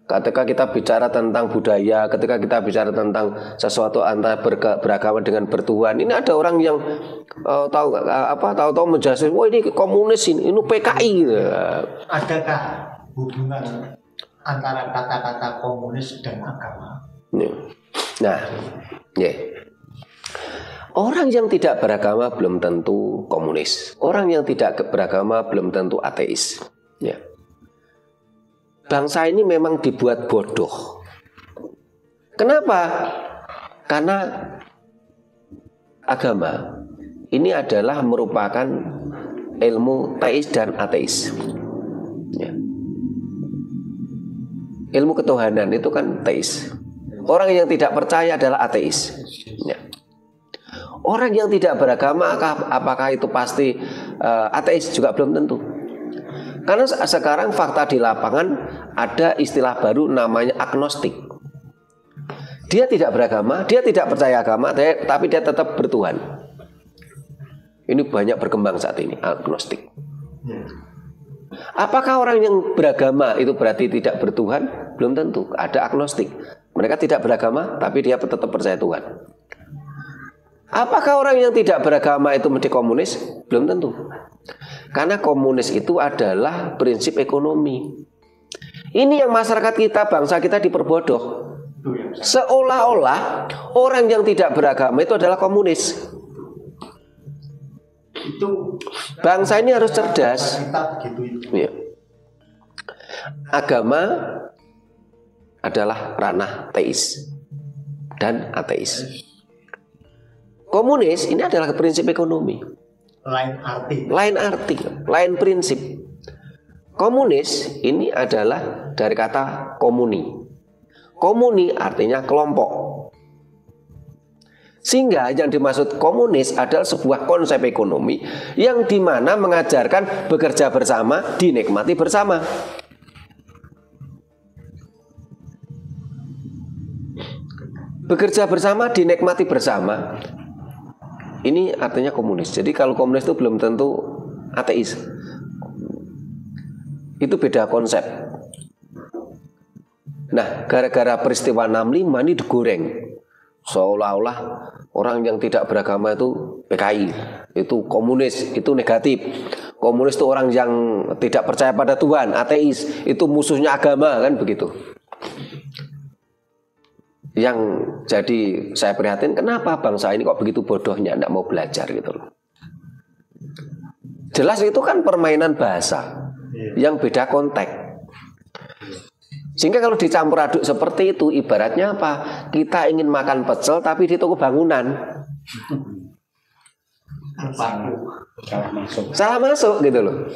Ketika kita bicara tentang budaya, ketika kita bicara tentang sesuatu antara beragama dengan bertuhan, ini ada orang yang tahu menjelaskan, wah ini komunis ini PKI. Adakah hubungan antara kata-kata komunis dan agama? Nah, orang yang tidak beragama belum tentu komunis. Orang yang tidak beragama belum tentu ateis. Ya. Bangsa ini memang dibuat bodoh. Kenapa? Karena agama ini adalah merupakan ilmu teis dan ateis. Ya. Ilmu ketuhanan itu kan teis. Orang yang tidak percaya adalah ateis. Ya. Orang yang tidak beragama apakah itu pasti ateis? Juga belum tentu. Karena sekarang fakta di lapangan ada istilah baru namanya agnostik. Dia tidak beragama, dia tidak percaya agama, tapi dia tetap bertuhan. Ini banyak berkembang saat ini, agnostik. Apakah orang yang beragama itu berarti tidak bertuhan? Belum tentu. Ada agnostik. Mereka tidak beragama, tapi dia tetap percaya Tuhan. Apakah orang yang tidak beragama itu menjadi komunis? Belum tentu. Karena komunis itu adalah prinsip ekonomi. Ini yang masyarakat kita, bangsa kita diperbodoh. Seolah-olah orang yang tidak beragama itu adalah komunis. Bangsa ini harus cerdas. Ya. Agama adalah ranah teis dan ateis. Komunis ini adalah prinsip ekonomi. Lain arti, lain prinsip. Komunis ini adalah dari kata komuni. Komuni artinya kelompok. Sehingga yang dimaksud komunis adalah sebuah konsep ekonomi yang dimana mengajarkan bekerja bersama, dinikmati bersama. Bekerja bersama, dinikmati bersama. Ini artinya komunis. Jadi kalau komunis itu belum tentu ateis. Itu beda konsep. Nah, gara-gara peristiwa 65 ini digoreng. Seolah-olah orang yang tidak beragama itu PKI, itu komunis, itu negatif. Komunis itu orang yang tidak percaya pada Tuhan, ateis, itu musuhnya agama, kan begitu. Yang jadi saya prihatin, kenapa bangsa ini kok begitu bodohnya, tidak mau belajar gitu loh. Jelas itu kan permainan bahasa yang beda konteks. Sehingga kalau dicampur aduk seperti itu, ibaratnya apa? Kita ingin makan pecel tapi di toko bangunan. Salah masuk gitu loh.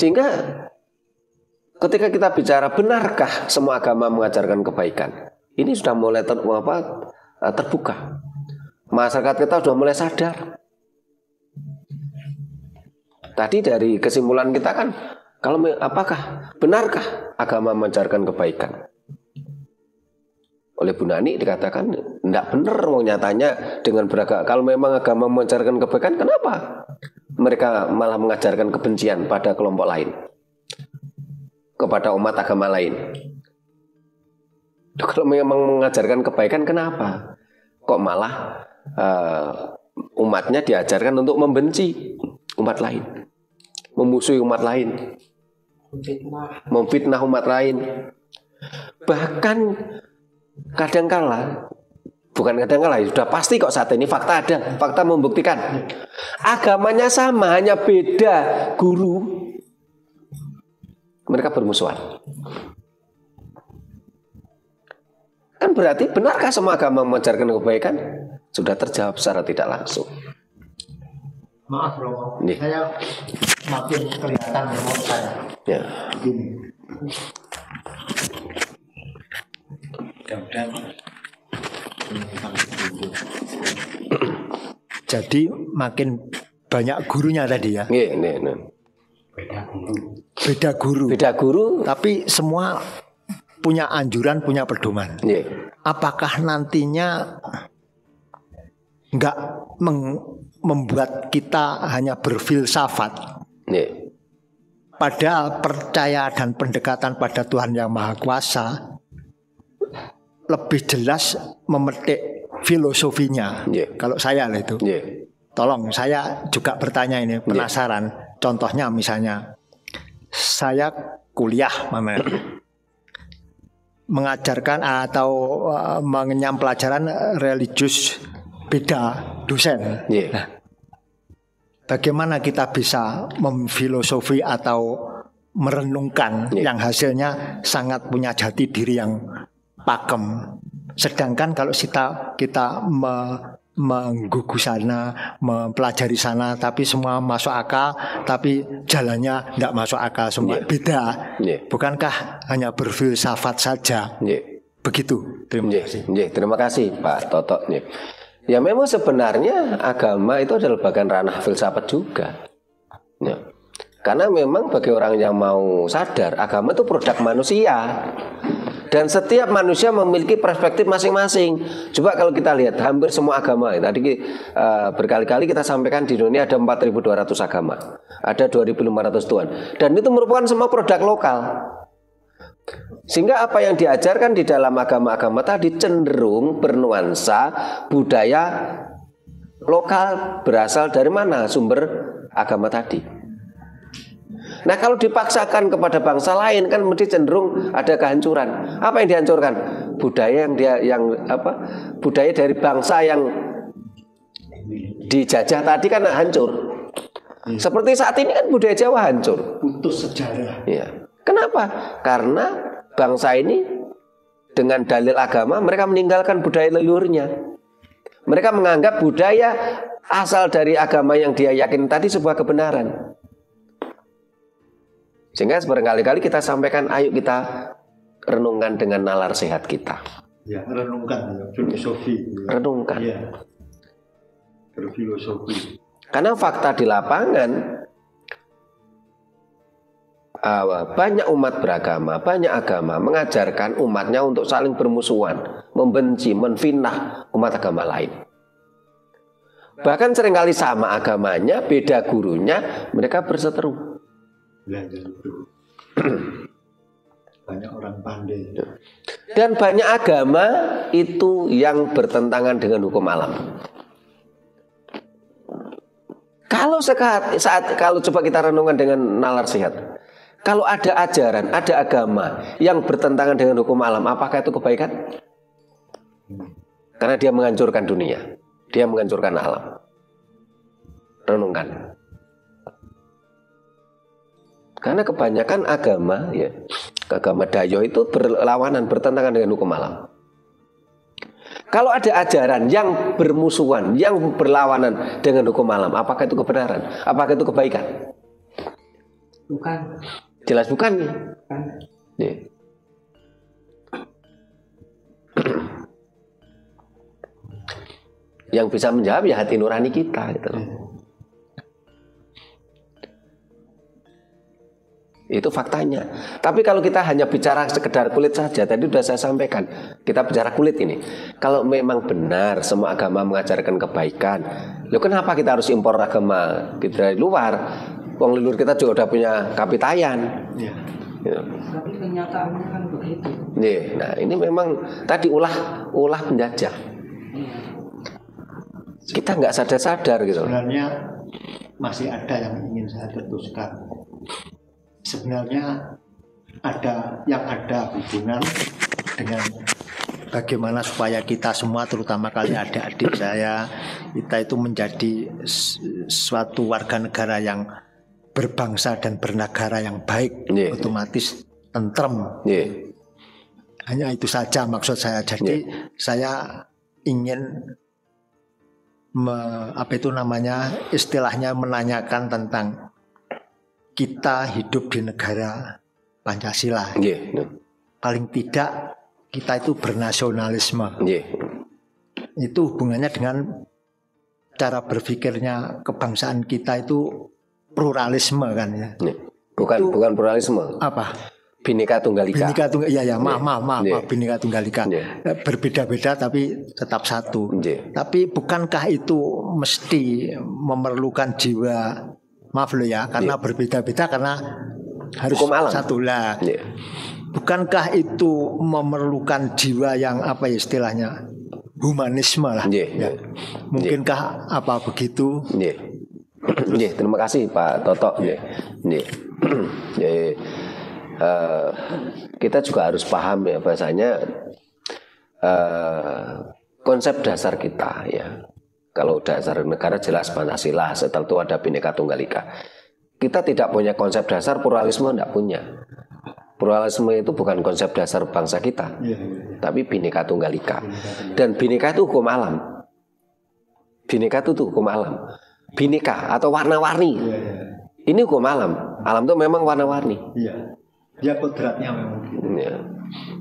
Sehingga ketika kita bicara benarkah semua agama mengajarkan kebaikan, ini sudah mulai terbuka. Masyarakat kita sudah mulai sadar. Tadi dari kesimpulan kita kan, kalau apakah benarkah agama mengajarkan kebaikan? Oleh Bu Nani dikatakan tidak benar, mau nyatanya dengan beragama. Kalau memang agama mengajarkan kebaikan, kenapa mereka malah mengajarkan kebencian pada kelompok lain, kepada umat agama lain? Kalau memang mengajarkan kebaikan, kenapa kok malah umatnya diajarkan untuk membenci umat lain, memusuhi umat lain, memfitnah umat lain? Bahkan kadangkala, bukan kadangkala, sudah pasti kok saat ini fakta ada, fakta membuktikan agamanya sama, hanya beda guru, mereka bermusuhan. Kan berarti benarkah semua agama mengajarkan kebaikan? Sudah terjawab secara tidak langsung. Maaf Romo, saya makin kelihatan menurut saya. Ya. Begini. Mudah-mudahan Jadi makin banyak gurunya tadi ya. Beda guru. Tapi semua punya anjuran, punya pedoman. Apakah nantinya nggak membuat kita hanya berfilsafat? Padahal percaya dan pendekatan pada Tuhan Yang Maha Kuasa lebih jelas memetik filosofinya. Kalau saya lah itu. Tolong, saya juga bertanya ini, penasaran. Contohnya misalnya saya kuliah mengajarkan atau mengenyam pelajaran religius, beda dosen. Nah, bagaimana kita bisa memfilosofi atau merenungkan yang hasilnya sangat punya jati diri yang pakem. Sedangkan kalau kita menggugu sana, mempelajari sana, tapi semua masuk akal, tapi jalannya tidak masuk akal semua. Beda. Bukankah hanya berfilsafat saja? Begitu. Terima kasih. Terima kasih Pak Toto. Ya memang sebenarnya agama itu adalah bagian ranah filsafat juga. Karena memang bagi orang yang mau sadar, agama itu produk manusia. Dan setiap manusia memiliki perspektif masing-masing. Coba kalau kita lihat hampir semua agama, tadi berkali-kali kita sampaikan di dunia ada 4.200 agama, ada 2.500 Tuhan, dan itu merupakan semua produk lokal. Sehingga apa yang diajarkan di dalam agama-agama tadi cenderung bernuansa budaya lokal, berasal dari mana sumber agama tadi. Nah kalau dipaksakan kepada bangsa lain kan mesti cenderung ada kehancuran. Apa yang dihancurkan? Budaya budaya dari bangsa yang dijajah tadi kan hancur. Seperti saat ini kan budaya Jawa hancur. Putus sejarah. Kenapa? Karena bangsa ini dengan dalil agama mereka meninggalkan budaya leluhurnya. Mereka menganggap budaya asal dari agama yang dia yakin tadi sebuah kebenaran. Sehingga berkali-kali kita sampaikan, ayo kita renungkan dengan nalar sehat kita. Renungkan filosofi. Renungkan. Berfilosofi. Karena fakta di lapangan banyak umat beragama, banyak agama mengajarkan umatnya untuk saling bermusuhan, membenci, menfitnah umat agama lain. Bahkan seringkali sama agamanya, beda gurunya, mereka berseteru. Banyak orang pandai. Dan banyak agama itu yang bertentangan dengan hukum alam. Kalau kalau coba kita renungkan dengan nalar sehat, kalau ada ajaran, ada agama yang bertentangan dengan hukum alam, apakah itu kebaikan? Karena dia menghancurkan dunia, dia menghancurkan alam. Renungkan. Karena kebanyakan agama, agama Dayo itu berlawanan, bertentangan dengan hukum alam. Kalau ada ajaran yang bermusuhan, yang berlawanan dengan hukum alam, apakah itu kebenaran? Apakah itu kebaikan? Bukan. Jelas bukan. Yang bisa menjawab ya hati nurani kita, gitu. Itu faktanya. Tapi kalau kita hanya bicara sekedar kulit saja, tadi sudah saya sampaikan, kita bicara kulit ini. Kalau memang benar semua agama mengajarkan kebaikan, loh kenapa kita harus impor agama dari luar? Wong leluhur kita juga udah punya kapitayan. Tapi kenyataannya kan begitu. Nah ini memang tadi ulah penjajah. Kita nggak sadar-sadar gitu. Sebenarnya masih ada yang ingin saya teruskan. Sebenarnya ada hubungan dengan bagaimana supaya kita semua, terutama kali adik-adik saya, kita itu menjadi suatu warga negara yang berbangsa dan bernegara yang baik, otomatis tentrem. Hanya itu saja maksud saya. Jadi saya ingin istilahnya menanyakan tentang kita hidup di negara Pancasila. Paling tidak kita itu bernasionalisme. itu hubungannya dengan cara berpikirnya kebangsaan kita itu pluralisme kan ya. Bukan pluralisme. Apa? Bhinneka Tunggal Ika. Bhinneka Tunggal, ya maaf, Bhinneka Tunggal Ika. Berbeda-beda tapi tetap satu. Tapi bukankah itu mesti memerlukan jiwa, maaf lo ya, karena berbeda-beda karena harus satu lah. Bukankah itu memerlukan jiwa yang apa ya istilahnya, humanisme lah. Mungkinkah apa begitu? Terima kasih Pak Toto. Kita juga harus paham ya bahasanya konsep dasar kita ya. Kalau dasar negara jelas Pancasila, setelah itu ada Bhinneka Tunggal Ika. Kita tidak punya konsep dasar pluralisme, tidak punya. Pluralisme itu bukan konsep dasar bangsa kita, tapi Bhinneka Tunggal Ika. Dan Bhinneka itu hukum alam. Bhinneka itu hukum alam. Bhinneka atau warna-warni. Ini hukum alam. Alam itu memang warna-warni. Dia kodratnya memang.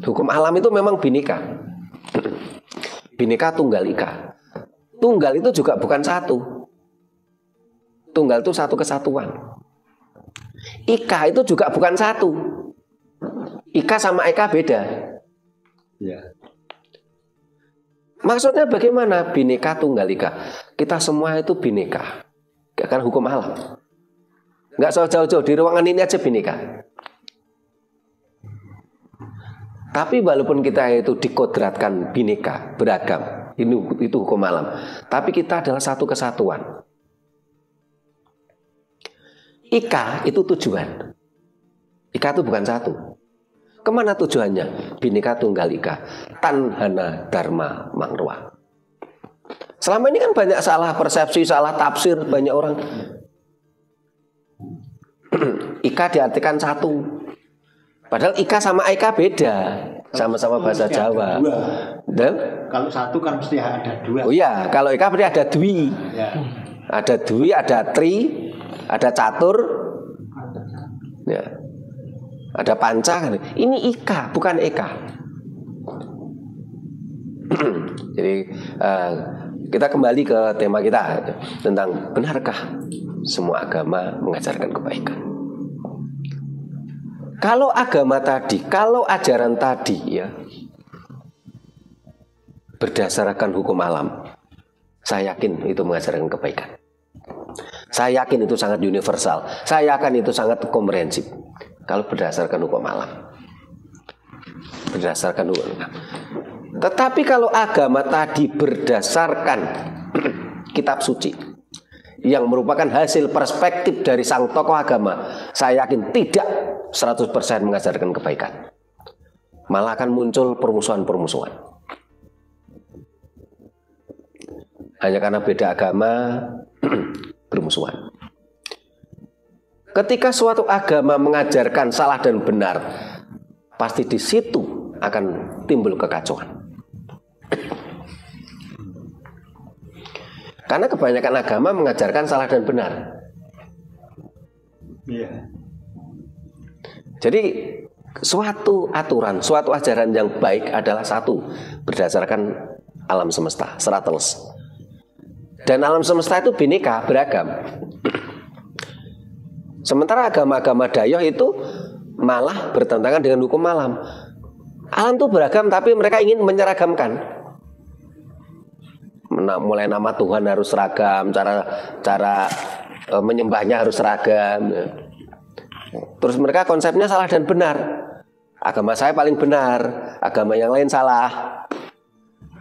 Hukum alam itu memang Bhinneka. Bhinneka Tunggal Ika. Tunggal itu juga bukan satu. Tunggal itu satu kesatuan. Ika itu juga bukan satu. Ika sama Eka beda. Maksudnya bagaimana? Bhinneka Tunggal Ika. Kita semua itu bhinneka. Kan hukum alam. Nggak jauh-jauh di ruangan ini aja bhinneka. Tapi walaupun kita itu dikodratkan bhinneka, beragam, itu hukum alam. Tapi kita adalah satu kesatuan. Ika itu tujuan. Ika itu bukan satu. Kemana tujuannya? Bhinneka Tunggal Ika. Tanhana Dharma Mangrua. Selama ini kan banyak salah persepsi, salah tafsir banyak orang. Ika diartikan satu. Padahal Ika sama Eka beda. Sama-sama bahasa Jawa. Dan kalau satu kan mesti ada dua. Oh iya, kalau Eka berarti ada dwi. Ada dwi, ada tri, ada catur. Ya. Ada panca kan. Ini Ika, bukan Eka. Jadi kita kembali ke tema kita tentang benarkah semua agama mengajarkan kebaikan. Kalau agama tadi, kalau ajaran tadi ya berdasarkan hukum alam, saya yakin itu mengajarkan kebaikan. Saya yakin itu sangat universal. Saya yakin itu sangat komprehensif. Kalau berdasarkan hukum alam, berdasarkan hukum alam. Tetapi kalau agama tadi berdasarkan kitab suci yang merupakan hasil perspektif dari sang tokoh agama, saya yakin tidak 100% mengajarkan kebaikan. Malah akan muncul permusuhan-permusuhan. Hanya karena beda agama bermusuhan. Ketika suatu agama mengajarkan salah dan benar, pasti di situ akan timbul kekacauan. Karena kebanyakan agama mengajarkan salah dan benar. Jadi suatu aturan, suatu ajaran yang baik adalah satu, berdasarkan alam semesta, secara telus. Dan alam semesta itu bhinneka, beragam. Sementara agama-agama Dayoh itu malah bertentangan dengan hukum alam. Alam itu beragam, tapi mereka ingin menyeragamkan. Mulai nama Tuhan harus seragam, cara menyembahnya harus seragam. Terus mereka konsepnya salah dan benar. Agama saya paling benar, agama yang lain salah.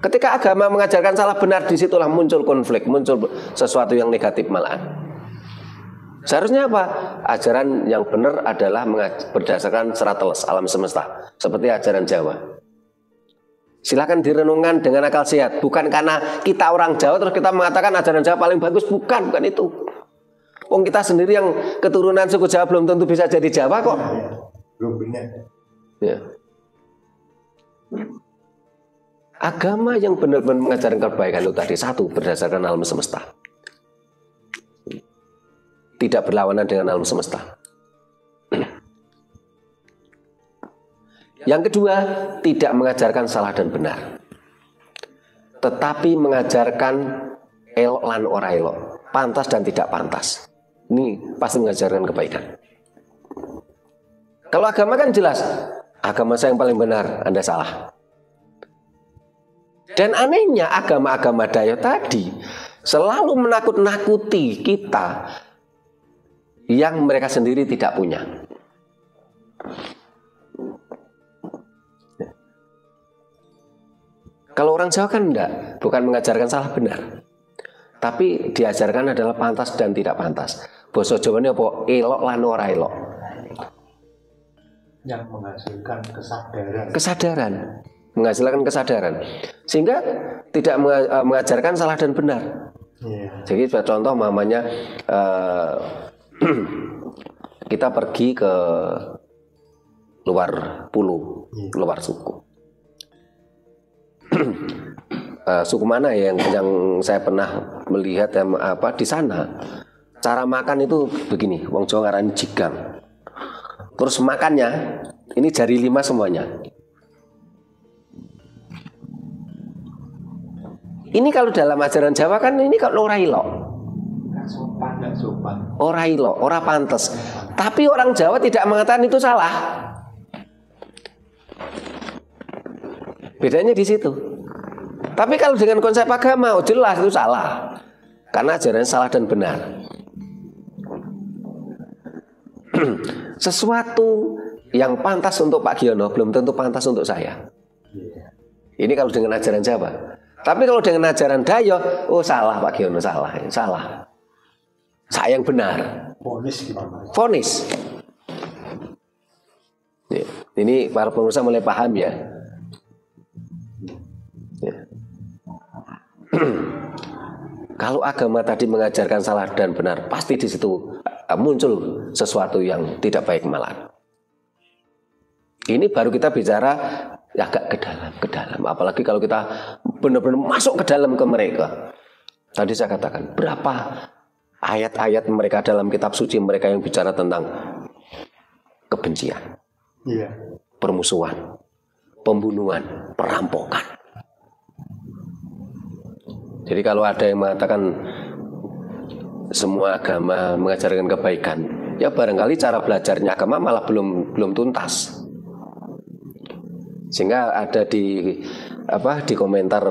Ketika agama mengajarkan salah benar, disitulah muncul konflik, muncul sesuatu yang negatif malahan. Seharusnya apa? Ajaran yang benar adalah berdasarkan secara telus alam semesta, seperti ajaran Jawa. Silakan direnungkan dengan akal sehat. Bukan karena kita orang Jawa terus kita mengatakan ajaran Jawa paling bagus. Bukan itu. Wong kita sendiri yang keturunan suku Jawa belum tentu bisa jadi Jawa kok. Belum benar. Ya. Agama yang benar-benar mengajarkan kebaikan itu tadi satu, berdasarkan alam semesta. Tidak berlawanan dengan alam semesta. Yang kedua, tidak mengajarkan salah dan benar. tetapi mengajarkan elok lan ora elok, pantas dan tidak pantas. Ini pasti mengajarkan kebaikan. Kalau agama kan jelas, agama saya yang paling benar, Anda salah. Dan anehnya agama-agama Dayo tadi selalu menakut-nakuti kita yang mereka sendiri tidak punya. Kalau orang Jawa kan enggak, bukan mengajarkan salah benar, tapi diajarkan adalah pantas dan tidak pantas. Basa Jawane apa? Elok lan ora elok. Yang menghasilkan kesadaran. Kesadaran, menghasilkan kesadaran, sehingga tidak mengajarkan salah dan benar. Jadi contoh mamanya kita pergi ke luar pulau, luar suku. Suku mana yang saya pernah melihat di sana, cara makan itu begini, wong Jawa ngarani jigang. Terus makannya ini jari 5 semuanya. Ini kalau dalam ajaran Jawa kan ini kalau ora ilok. Enggak sopan. Ora ilok, ora pantes. Tapi orang Jawa tidak mengatakan itu salah. Bedanya di situ. Tapi kalau dengan konsep agama, jelas itu salah. Karena ajaran salah dan benar. Sesuatu yang pantas untuk Pak Giono belum tentu pantas untuk saya. Ini kalau dengan ajaran Jawa. Tapi kalau dengan ajaran Dayo, oh salah Pak Giono, salah. Saya yang benar. Vonis. Ini para pemirsa mulai paham ya. Kalau agama tadi mengajarkan salah dan benar, pasti di situ muncul sesuatu yang tidak baik malahan. Ini baru kita bicara agak ke dalam. Apalagi kalau kita benar-benar masuk ke dalam ke mereka. Tadi saya katakan berapa ayat-ayat mereka dalam kitab suci mereka yang bicara tentang kebencian, permusuhan, pembunuhan, perampokan. Jadi kalau ada yang mengatakan semua agama mengajarkan kebaikan, ya barangkali cara belajarnya agama malah belum tuntas. Sehingga ada di komentar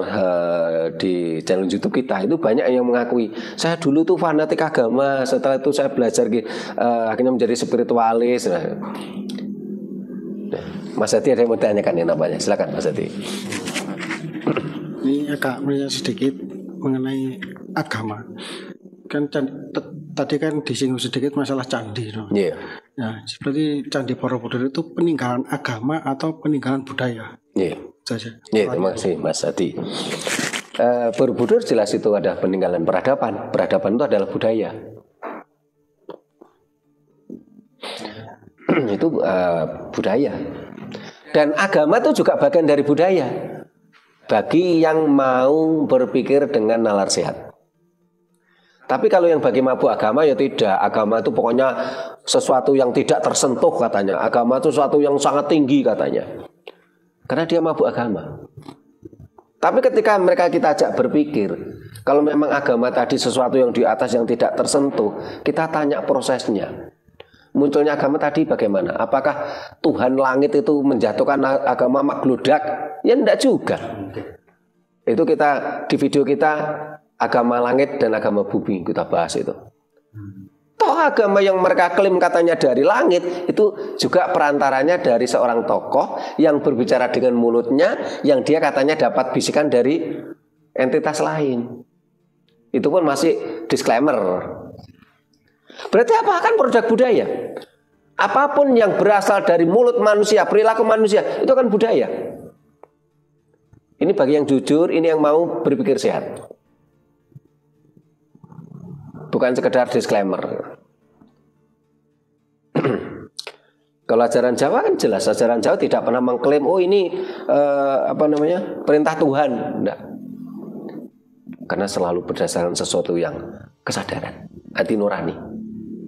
di channel YouTube kita itu banyak yang mengakui saya dulu tuh fanatik agama, setelah itu saya belajar akhirnya menjadi spiritualis. Mas Hadi ada yang mau tanyakan yang namanya, silakan Mas Hadi. Ini agak sedikit mengenai agama. Kan tadi kan disinggung sedikit masalah candi, no? Yeah. Nah, seperti Candi Borobudur itu peninggalan agama atau peninggalan budaya? Iya. Saja. Iya, terima kasih Mas Hadi. Borobudur jelas itu ada peninggalan peradaban. Peradaban itu adalah budaya. Itu budaya. Dan agama itu juga bagian dari budaya. Bagi yang mau berpikir dengan nalar sehat. Tapi kalau yang bagi mabuk agama ya tidak. Agama itu pokoknya sesuatu yang tidak tersentuh katanya. Agama itu sesuatu yang sangat tinggi katanya. Karena dia mabuk agama. Tapi ketika mereka kita ajak berpikir, kalau memang agama tadi sesuatu yang di atas yang tidak tersentuh, kita tanya prosesnya. Munculnya agama tadi bagaimana? Apakah Tuhan langit itu menjatuhkan agama makludak? Ya enggak juga. Itu kita di video kita agama langit dan agama bumi kita bahas itu. Toh agama yang mereka klaim katanya dari langit itu juga perantaranya dari seorang tokoh yang berbicara dengan mulutnya yang dia katanya dapat bisikan dari entitas lain. Itu pun masih disclaimer. Berarti apa? Kan produk budaya. Apapun yang berasal dari mulut manusia, perilaku manusia, itu kan budaya. Ini bagi yang jujur, ini yang mau berpikir sehat. Bukan sekedar disclaimer. Kalau ajaran Jawa kan jelas, ajaran Jawa tidak pernah mengklaim oh ini perintah Tuhan, enggak. Karena selalu berdasarkan sesuatu yang kesadaran, hati nurani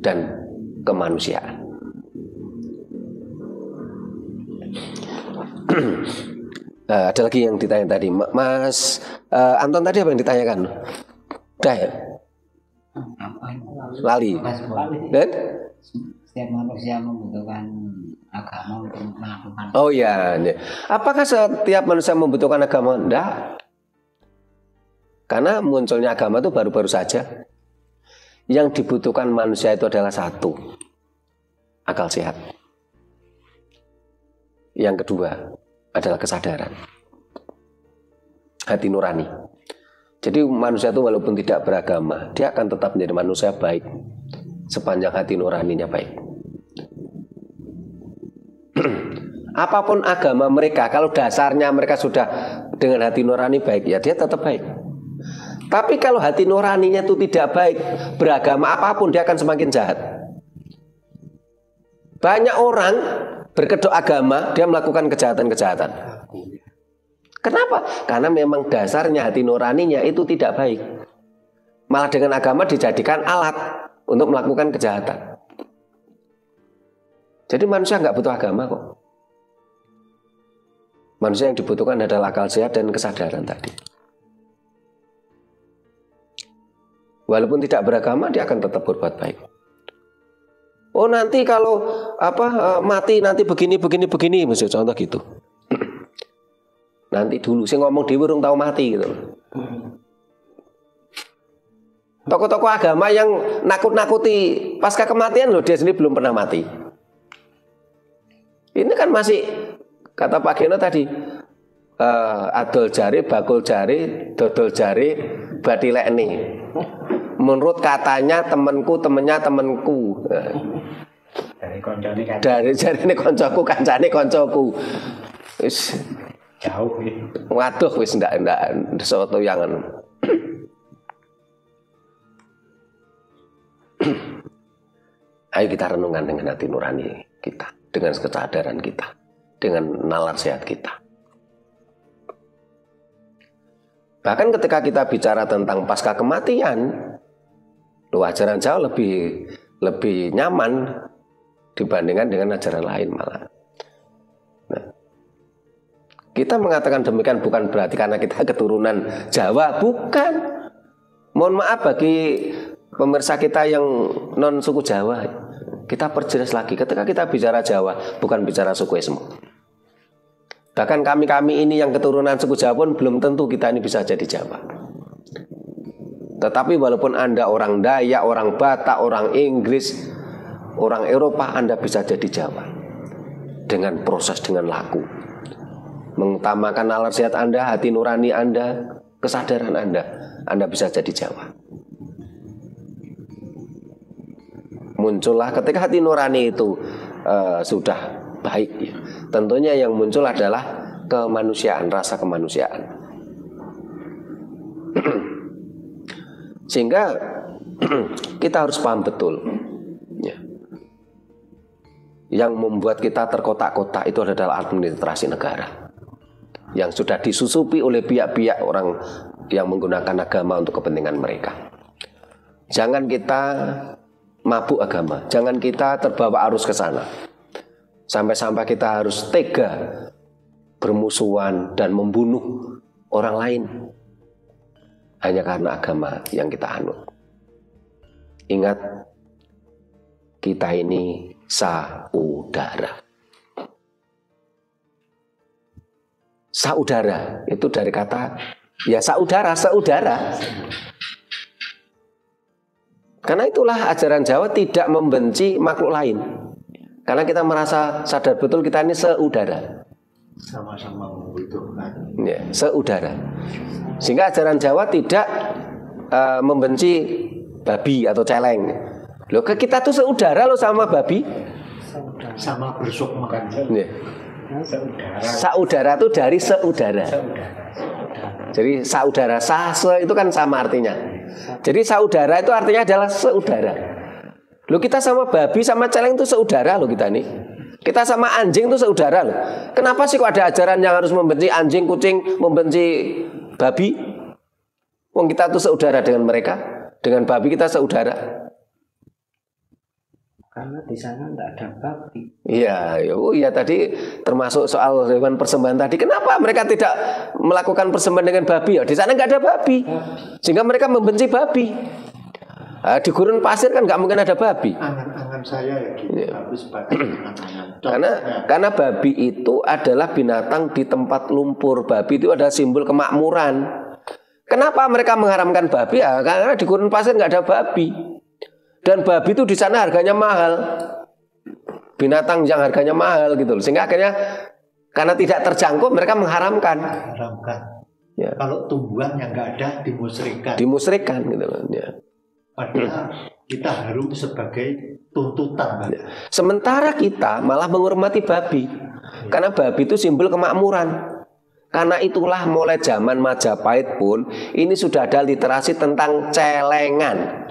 dan kemanusiaan. Ada lagi yang ditanya tadi, Mas Anton tadi apa yang ditanyakan? Udah ya? Lali. Dan setiap manusia membutuhkan agama untuk melakukan. Oh ya, apakah setiap manusia membutuhkan agama? Enggak. Karena munculnya agama itu baru-baru saja. Yang dibutuhkan manusia itu adalah satu, akal sehat. Yang kedua adalah kesadaran, hati nurani. Jadi manusia itu walaupun tidak beragama, dia akan tetap menjadi manusia baik sepanjang hati nuraninya baik. Apapun agama mereka, kalau dasarnya mereka sudah dengan hati nurani baik, ya dia tetap baik. Tapi kalau hati nuraninya itu tidak baik, beragama apapun dia akan semakin jahat. Banyak orang berkedok agama, dia melakukan kejahatan-kejahatan. Kenapa? Karena memang dasarnya hati nuraninya itu tidak baik. Malah dengan agama dijadikan alat untuk melakukan kejahatan. Jadi manusia nggak butuh agama kok. Manusia yang dibutuhkan adalah akal sehat dan kesadaran tadi. Walaupun tidak beragama, dia akan tetap berbuat baik. Oh nanti kalau mati nanti begini, misalnya contoh gitu. Nanti dulu, saya ngomong di burung tahu mati gitu. Tokoh-tokoh agama yang nakut-nakuti pasca kematian loh, dia sendiri belum pernah mati. Ini kan masih kata Pak Geno tadi, adol jari, bakul jari, dodol jari, badilek nih. Menurut katanya temanku, temennya temanku. Dari jarine koncoku, kancane koncoku. Wis jauh ya. Waduh wis ndak sesuatu yang Ayo kita renungkan dengan hati nurani kita, dengan kesadaran kita, dengan nalar sehat kita. Bahkan ketika kita bicara tentang pasca kematian, ajaran Jawa lebih nyaman dibandingkan dengan ajaran lain malah. Nah, kita mengatakan demikian bukan berarti karena kita keturunan Jawa, bukan. Mohon maaf bagi pemirsa kita yang non suku Jawa, kita perjelas lagi. Ketika kita bicara Jawa, bukan bicara sukuisme. Bahkan kami ini yang keturunan suku Jawa pun belum tentu kita ini bisa jadi Jawa. Tetapi walaupun Anda orang Dayak, orang Batak, orang Inggris, orang Eropa, Anda bisa jadi Jawa. Dengan proses, dengan laku. Mengutamakan nalar sehat Anda, hati nurani Anda, kesadaran Anda bisa jadi Jawa. Muncullah ketika hati nurani itu sudah baik ya. Tentunya yang muncul adalah kemanusiaan, rasa kemanusiaan. Sehingga kita harus paham betul ya. Yang membuat kita terkotak-kotak itu adalah administrasi negara yang sudah disusupi oleh pihak-pihak orang yang menggunakan agama untuk kepentingan mereka. Jangan kita mabuk agama, jangan kita terbawa arus ke sana. Sampai-sampai kita harus tega bermusuhan dan membunuh orang lain hanya karena agama yang kita anut. Ingat, kita ini saudara. Saudara itu dari kata ya saudara. Karena itulah ajaran Jawa tidak membenci makhluk lain. Karena kita merasa sadar betul kita ini saudara. Sama-sama membutuhkan. Ya, saudara. Sehingga ajaran Jawa tidak membenci babi atau celeng. Loh, kita tuh saudara loh sama babi. Sama bersuk makan. Ya. Saudara itu dari saudara. Jadi saudara, sase itu kan sama artinya. Jadi saudara itu artinya adalah saudara. Loh, kita sama babi sama celeng itu saudara loh kita nih. Kita sama anjing itu saudara loh. Kenapa sih kok ada ajaran yang harus membenci anjing, kucing, membenci babi? Wong kita tuh saudara dengan mereka. Dengan babi kita saudara. Karena di sana tidak ada babi. Iya, iya tadi termasuk soal hewan persembahan tadi. Kenapa mereka tidak melakukan persembahan dengan babi? Ya, di sana nggak ada babi, sehingga mereka membenci babi. Nah, di gurun pasir kan nggak mungkin ada babi. Angan-angan saya ya gitu, habis sebagai angan-angan. Karena babi itu adalah binatang di tempat lumpur. Babi itu adalah simbol kemakmuran. Kenapa mereka mengharamkan babi? Ya, karena di gurun pasir nggak ada babi. Dan babi itu di sana harganya mahal, binatang yang harganya mahal gitu loh. Sehingga akhirnya karena tidak terjangkau mereka mengharamkan. Ya. Kalau tumbuhan yang nggak ada dimusrikan. Dimusrikan gitu loh. Ya. Padahal kita harus sebagai tuntutan. Ya. Sementara kita malah menghormati babi, karena babi itu simbol kemakmuran. Karena itulah mulai zaman Majapahit pun ini sudah ada literasi tentang celengan.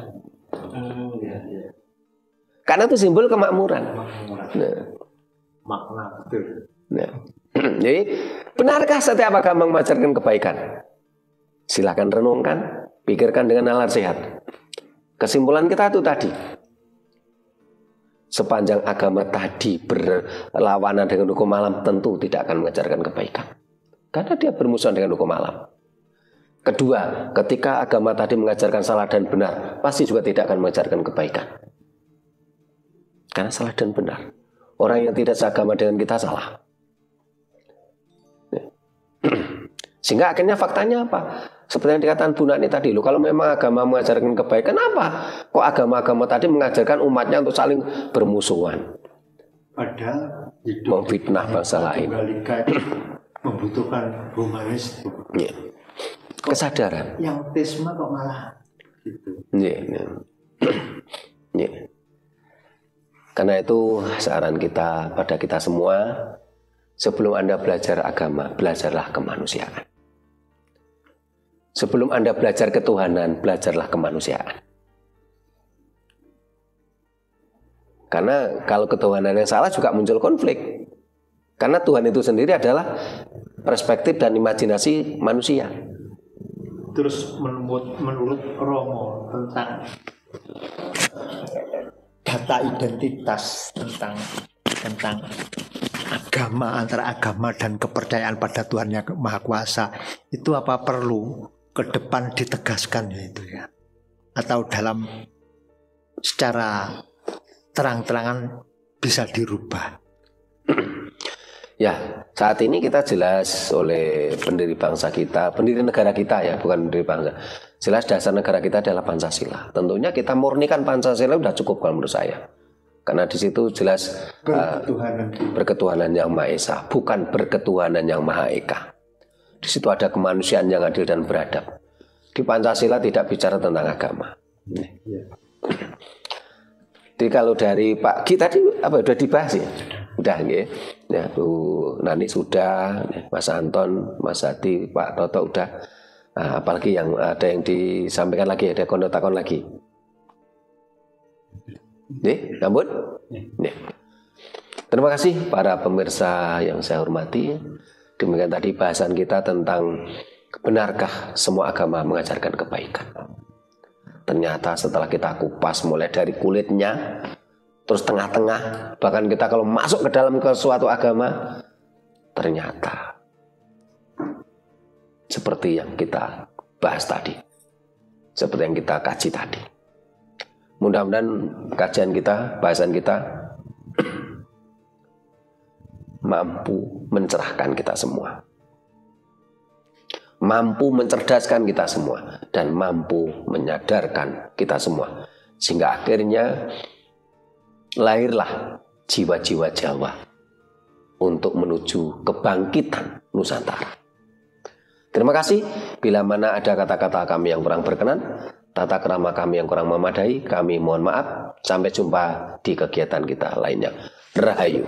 Karena itu simbol kemakmuran. Nah. Makna betul. Nah. Jadi, benarkah setiap agama mengajarkan kebaikan? Silakan renungkan, pikirkan dengan nalar sehat. Kesimpulan kita itu tadi. Sepanjang agama tadi berlawanan dengan hukum alam, tentu tidak akan mengajarkan kebaikan. Karena dia bermusuhan dengan hukum alam. Kedua, ketika agama tadi mengajarkan salah dan benar, pasti juga tidak akan mengajarkan kebaikan. Karena salah dan benar. Orang yang tidak seagama dengan kita salah. Sehingga akhirnya faktanya apa? Seperti yang dikatakan Bu Nani tadi, kalau memang agama mengajarkan kebaikan, apa? Kok agama-agama tadi mengajarkan umatnya untuk saling bermusuhan? Padahal memfitnah bangsa lain. Membutuhkan humanis. Ya. Kesadaran. Yang autisme kok malah gitu. Ya. Ya. Karena itu saran kita pada kita semua, sebelum Anda belajar agama, belajarlah kemanusiaan. Sebelum Anda belajar ketuhanan, belajarlah kemanusiaan. Karena kalau ketuhanan yang salah juga muncul konflik. Karena Tuhan itu sendiri adalah perspektif dan imajinasi manusia. Terus menurut Romo tentang data identitas tentang agama, antara agama dan kepercayaan pada Tuhan yang Maha Kuasa, itu apa perlu ke depan ditegaskan ya itu ya, atau dalam secara terang-terangan bisa dirubah? Ya, saat ini kita jelas oleh pendiri bangsa kita, pendiri negara kita ya, bukan pendiri bangsa. Jelas dasar negara kita adalah Pancasila. Tentunya kita murnikan Pancasila sudah cukup kalau menurut saya. Karena di situ jelas berketuhanan yang Maha Esa, bukan berketuhanan yang Maha Eka. Di situ ada kemanusiaan yang adil dan beradab. Di Pancasila tidak bicara tentang agama. Jadi kalau dari Pak Ki tadi apa sudah dibahas ya? Udah nggih. Ya, Bu Nani sudah, Mas Anton, Mas Hadi, Pak Toto udah. Nah, apalagi yang ada yang disampaikan lagi, ada kontak-kontak lagi. Nih, ampun. Nih. Terima kasih para pemirsa yang saya hormati. Demikian tadi bahasan kita tentang benarkah semua agama mengajarkan kebaikan. Ternyata setelah kita kupas mulai dari kulitnya, terus tengah-tengah, bahkan kita kalau masuk ke dalam ke suatu agama, ternyata seperti yang kita bahas tadi, seperti yang kita kaji tadi. Mudah-mudahan kajian kita, bahasan kita mampu mencerahkan kita semua, mampu mencerdaskan kita semua, dan mampu menyadarkan kita semua, sehingga akhirnya lahirlah jiwa-jiwa Jawa untuk menuju kebangkitan Nusantara. Terima kasih. Bila mana ada kata-kata kami yang kurang berkenan, tata krama kami yang kurang memadai, kami mohon maaf. Sampai jumpa di kegiatan kita lainnya. Rahayu.